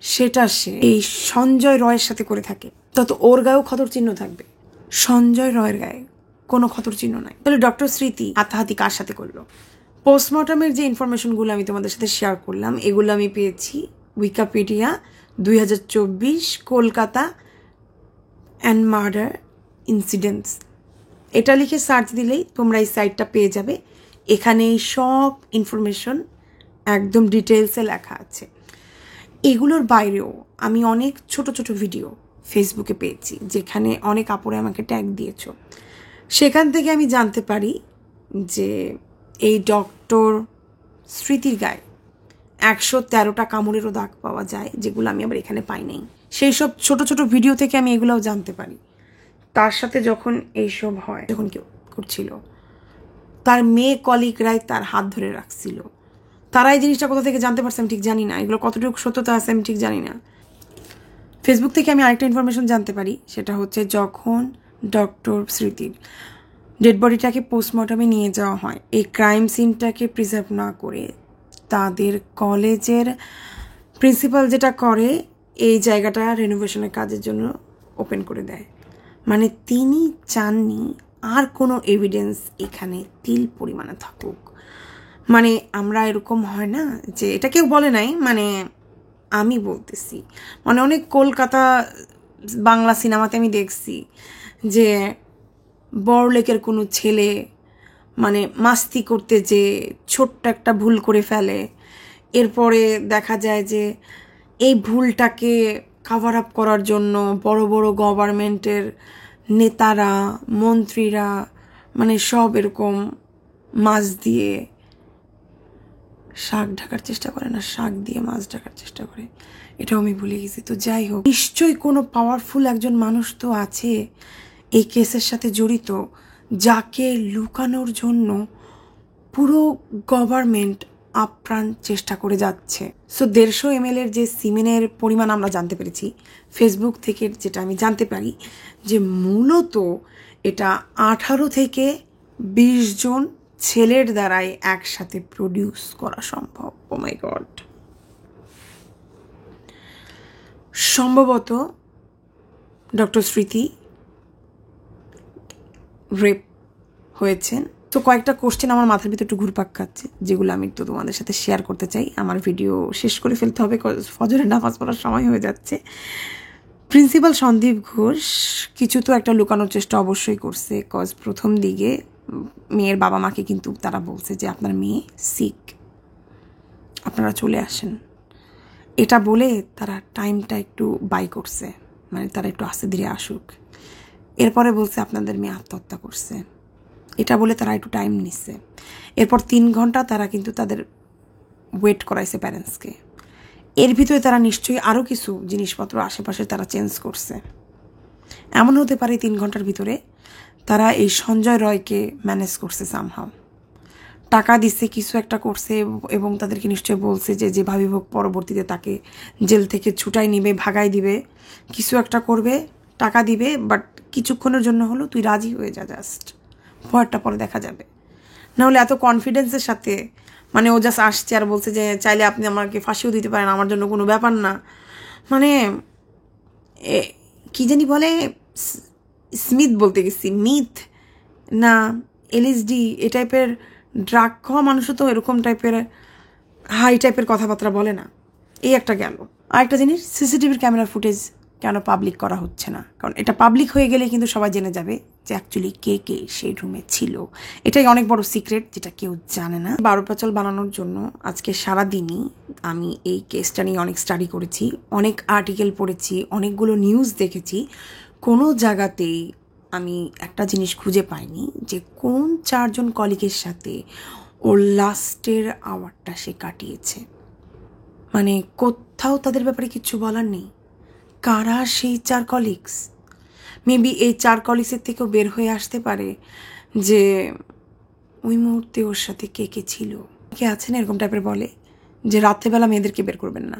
সেটা সে এই সঞ্জয় রয়ের সাথে করে থাকে, তত ওর গায়েও ক্ষতর চিহ্ন থাকবে। সঞ্জয় রয়ের গায়ে কোনো ক্ষতর চিহ্ন নাই। তাহলে ডক্টর স্মৃতি হাতাহাতি কার সাথে করলো? পোস্টমর্টমের যে ইনফরমেশনগুলো আমি তোমাদের সাথে শেয়ার করলাম, এগুলো আমি পেয়েছি Wikipedia 2024 Kolkata and murder incidents. এটা লিখে সার্চ দিলেই তোমরা এই সাইটটা পেয়ে যাবে। এখানে সব ইনফরমেশন একদম ডিটেলসে লেখা আছে। এগুলোর বাইরেও আমি অনেক ছোট ছোট ভিডিও ফেসবুকে পেয়েছি, যেখানে অনেক আপুরে আমাকে ট্যাগ দিয়েছ। সেখান থেকে আমি জানতে পারি যে এই ডক্টর স্মৃতির গায়ে 113টা কামড়েরও দাগ পাওয়া যায়, যেগুলো আমি আবার এখানে পাই নাই। সেই সব ছোট ছোট ভিডিও থেকে আমি এগুলোও জানতে পারি। তার সাথে যখন এইসব হয়, যখন কেউ করছিল, তার মেয়ে কলিগরাই তার হাত ধরে রাখছিল। তারা এই জিনিসটা কোথা থেকে জানতে পারছে আমি ঠিক জানি না, এগুলো কতটুকু সত্যতা আছে আমি ঠিক জানি না। ফেসবুক থেকে আমি আরেকটা ইনফরমেশন জানতে পারি, সেটা হচ্ছে যখন ডক্টর স্মৃতির ডেড বডিটাকে পোস্টমর্টমে নিয়ে যাওয়া হয়, এই ক্রাইম সিনটাকে প্রিজার্ভ না করে তাদের কলেজের প্রিন্সিপাল যেটা করে, এই জায়গাটা রেনোভেশনের কাজের জন্য ওপেন করে দেয়। মানে তিনি চাননি আর কোনো এভিডেন্স এখানে তিল পরিমাণে থাকুক। মানে আমরা এরকম হয় না যে, এটা কেউ বলে নাই, মানে আমি বলতেছি, মানে অনেক কলকাতা বাংলা সিনেমাতে আমি দেখছি যে বড়লেকের কোনো ছেলে মানে মাস্তি করতে যে ছোট্ট একটা ভুল করে ফেলে, এরপরে দেখা যায় যে এই ভুলটাকে কাভার আপ করার জন্য বড় বড় গভর্নমেন্টের নেতারা, মন্ত্রীরা, মানে সব এরকম মাছ দিয়ে শাক ঢাকার চেষ্টা করে না, শাক দিয়ে মাছ ঢাকার চেষ্টা করে। এটাও আমি ভুলে গেছি। তো যাই হোক, নিশ্চয়ই কোনো পাওয়ারফুল একজন মানুষ তো আছে এই কেসের সাথে জড়িত, যাকে লুকানোর জন্য পুরো গভর্নমেন্ট আপ্রাণ চেষ্টা করে যাচ্ছে। সো 150 ml যে সিমেনের পরিমাণ আমরা জানতে পেরেছি ফেসবুক থেকে, যেটা আমি জানতে পারি যে মূলত এটা 18 থেকে 20 জন ছেলের দ্বারাই একসাথে প্রডিউস করা সম্ভব। ও মাই গড। সম্ভবত ডক্টর স্মৃতি রেপ হয়েছেন। তো কয়েকটা কোশ্চেন আমার মাথার ভিতরে একটু ঘুরপাক খাচ্ছে, যেগুলো আমি একটু তোমাদের সাথে শেয়ার করতে চাই। আমার ভিডিও শেষ করে ফেলতে হবে, ফজরের নামাজ পড়ার সময় হয়ে যাচ্ছে। প্রিন্সিপাল সন্দীপ ঘোষ কিছু তো একটা লুকানোর চেষ্টা অবশ্যই করছে, কজ প্রথম দিকে মেয়ের বাবা মাকে কিন্তু তারা বলছে যে আপনার মেয়ে সিক, আপনারা চলে আসেন। এটা বলে তারা টাইমটা একটু বাই করছে, মানে তারা একটু আস্তে ধীরে আসুক। এরপরে বলছে আপনাদের মেয়ে আত্মহত্যা করছে, এটা বলে তারা একটু টাইম নিচ্ছে। এরপর 3 ঘন্টা তারা কিন্তু তাদের ওয়েট করাইছে প্যারেন্টসকে। এর ভিতরে তারা নিশ্চয়ই আরও কিছু জিনিসপত্র আশেপাশে তারা চেঞ্জ করছে। এমন হতে পারে 3 ঘন্টার ভিতরে তারা এই সঞ্জয় রয়কে ম্যানেজ করছে সামহাও, টাকা দিচ্ছে, কিছু একটা করছে, এবং তাদেরকে নিশ্চয়ই বলছে যে যেভাবে হোক পরবর্তীতে তাকে জেল থেকে ছুটাই নিবে, ভাগাই দিবে, কিছু একটা করবে, টাকা দিবে, বাট কিছুক্ষণের জন্য হলো তুই রাজি হয়ে যা, জাস্ট ভয়টা পরে দেখা যাবে। নাহলে এত কনফিডেন্সের সাথে, মানে ও জাস্ট আসছে আর বলছে যে চাইলে আপনি আমাকে ফাঁসিও দিতে পারেন, আমার জন্য কোনো ব্যাপার না। মানে কি জানি বলে, স্মিথ বলতে গেছি, মিথ না এলএসডি, এ টাইপের ড্রাগ খাওয়া মানুষও তো এরকম টাইপের হাই টাইপের কথাবার্তা বলে না। এই একটা গেল। আর একটা জিনিস, সিসিটিভির ক্যামেরার ফুটেজ কেন পাবলিক করা হচ্ছে না? কারণ এটা পাবলিক হয়ে গেলে কিন্তু সবাই জেনে যাবে যে অ্যাকচুয়ালি কে কে সেই রুমে ছিল। এটাই অনেক বড় সিক্রেট, যেটা কেউ জানে না। 12 প্যাচাল বানানোর জন্য আজকে সারাদিনই আমি এই কেসটা নিয়ে অনেক স্টাডি করেছি, অনেক আর্টিকেল পড়েছি, অনেকগুলো নিউজ দেখেছি। কোনো জায়গাতেই আমি একটা জিনিস খুঁজে পাইনি যে কোন 4 জন কলিগের সাথে ওর লাস্টের আওয়ারটা সে কাটিয়েছে। মানে কোথাও তাদের ব্যাপারে কিচ্ছু বলার নেই। কারা সেই 4 কলিগস? মেবি এই 4 কলিগসের থেকেও বের হয়ে আসতে পারে যে ওই মুহূর্তে ওর সাথে কে কে ছিল। কে আছেন এরকম টাইপের বলে যে রাত্রেবেলা মেয়েদেরকে বের করবেন না,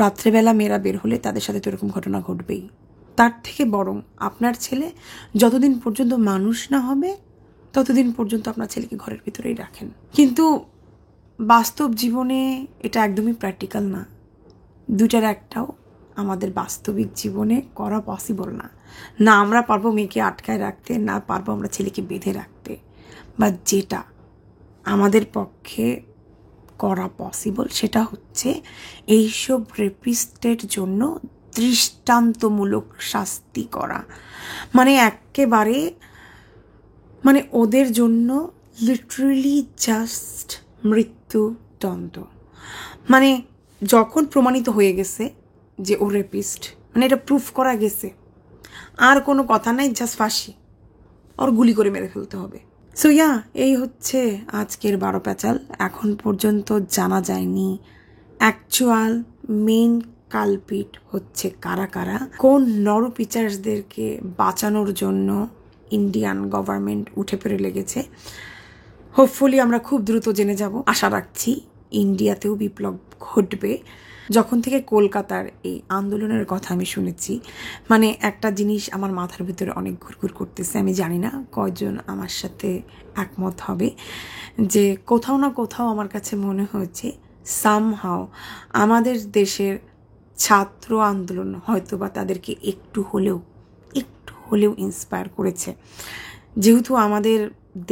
রাত্রেবেলা মেয়েরা বের হলে তাদের সাথে তো এরকম ঘটনা ঘটবেই। তার থেকে বরং আপনার ছেলে যতদিন পর্যন্ত মানুষ না হবে ততদিন পর্যন্ত আপনার ছেলেকে ঘরের ভিতরেই রাখেন। কিন্তু বাস্তব জীবনে এটা একদমই প্র্যাকটিক্যাল না। দুইটার একটাও আমাদের বাস্তবিক জীবনে করা পসিবল না। না আমরা পারবো মেয়েকে আটকায় রাখতে, না পারবো আমরা ছেলেকে বেঁধে রাখতে, বা যেটা আমাদের পক্ষে করা পসিবল সেটা হচ্ছে এইসব রেপিস্টের জন্য দৃষ্টান্তমূলক শাস্তি করা। মানে একেবারে মানে ওদের জন্য লিটারেলি জাস্ট মৃত্যুদণ্ড। মানে যখন প্রমাণিত হয়ে গেছে যে ও রেপিস্ট, মানে এটা প্রুফ করা গেছে, আর কোনো কথা নাই, জাস্ট ফাঁসি, ওর গুলি করে মেরে ফেলতে হবে। সো এই হচ্ছে আজকের 12 প্যাচাল। এখন পর্যন্ত জানা যায়নি অ্যাকচুয়াল মেইন কালপিট হচ্ছে কারা কারা। কোন নরপিচার্সদেরকে বাঁচানোর জন্য ইন্ডিয়ান গভর্নমেন্ট উঠে পড়ে লেগেছে। হোপফুলি আমরা খুব দ্রুত জেনে যাব। আশা রাখছি ইন্ডিয়াতেও বিপ্লব ঘটবে। যখন থেকে কলকাতার এই আন্দোলনের কথা আমি শুনেছি, মানে একটা জিনিস আমার মাথার ভিতরে অনেক ঘুরঘুর করতেছে। আমি জানি না কয়জন আমার সাথে একমত হবে, যে কোথাও না কোথাও আমার কাছে মনে হয়েছে সামহাও আমাদের দেশের ছাত্র আন্দোলন হয়তো বা তাদেরকে একটু হলেও ইন্সপায়ার করেছে। যেহেতু আমাদের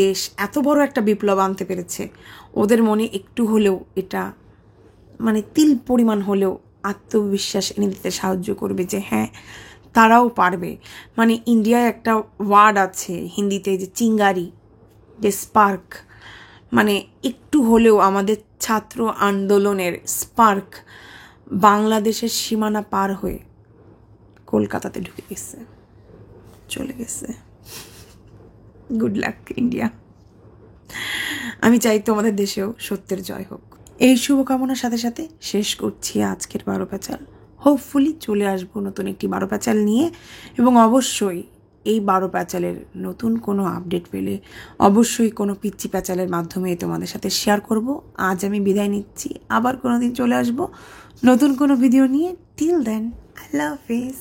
দেশ এত বড় একটা বিপ্লব আনতে পেরেছে, ওদের মনে একটু হলেও এটা মানে তিল পরিমাণ হলেও আত্মবিশ্বাস এনে দিতে সাহায্য করবে যে হ্যাঁ তারাও পারবে। মানে ইন্ডিয়ায় একটা ওয়ার্ড আছে হিন্দিতে যে চিঙ্গারি, যে স্পার্ক, মানে একটু হলেও আমাদের ছাত্র আন্দোলনের স্পার্ক বাংলাদেশের সীমানা পার হয়ে কলকাতাতে ঢুকে গেছে, চলে গেছে। Good luck India. আমি চাই তোমাদের দেশেও সত্যের জয় হোক। এই শুভকামনার সাথে সাথে শেষ করছি আজকের 12 প্যাচাল। হোপফুলি চলে আসবো নতুন একটি 12 প্যাচাল নিয়ে, এবং অবশ্যই এই 12 প্যাচালের নতুন কোনো আপডেট পেলে অবশ্যই কোনো পিচ্চি প্যাচালের মাধ্যমে তোমাদের সাথে শেয়ার করব। আজ আমি বিদায় নিচ্ছি, আবার কোনো দিন চলে আসবো নতুন কোনো ভিডিও নিয়ে। টিল দেন, আল্লাহ হাফেজ।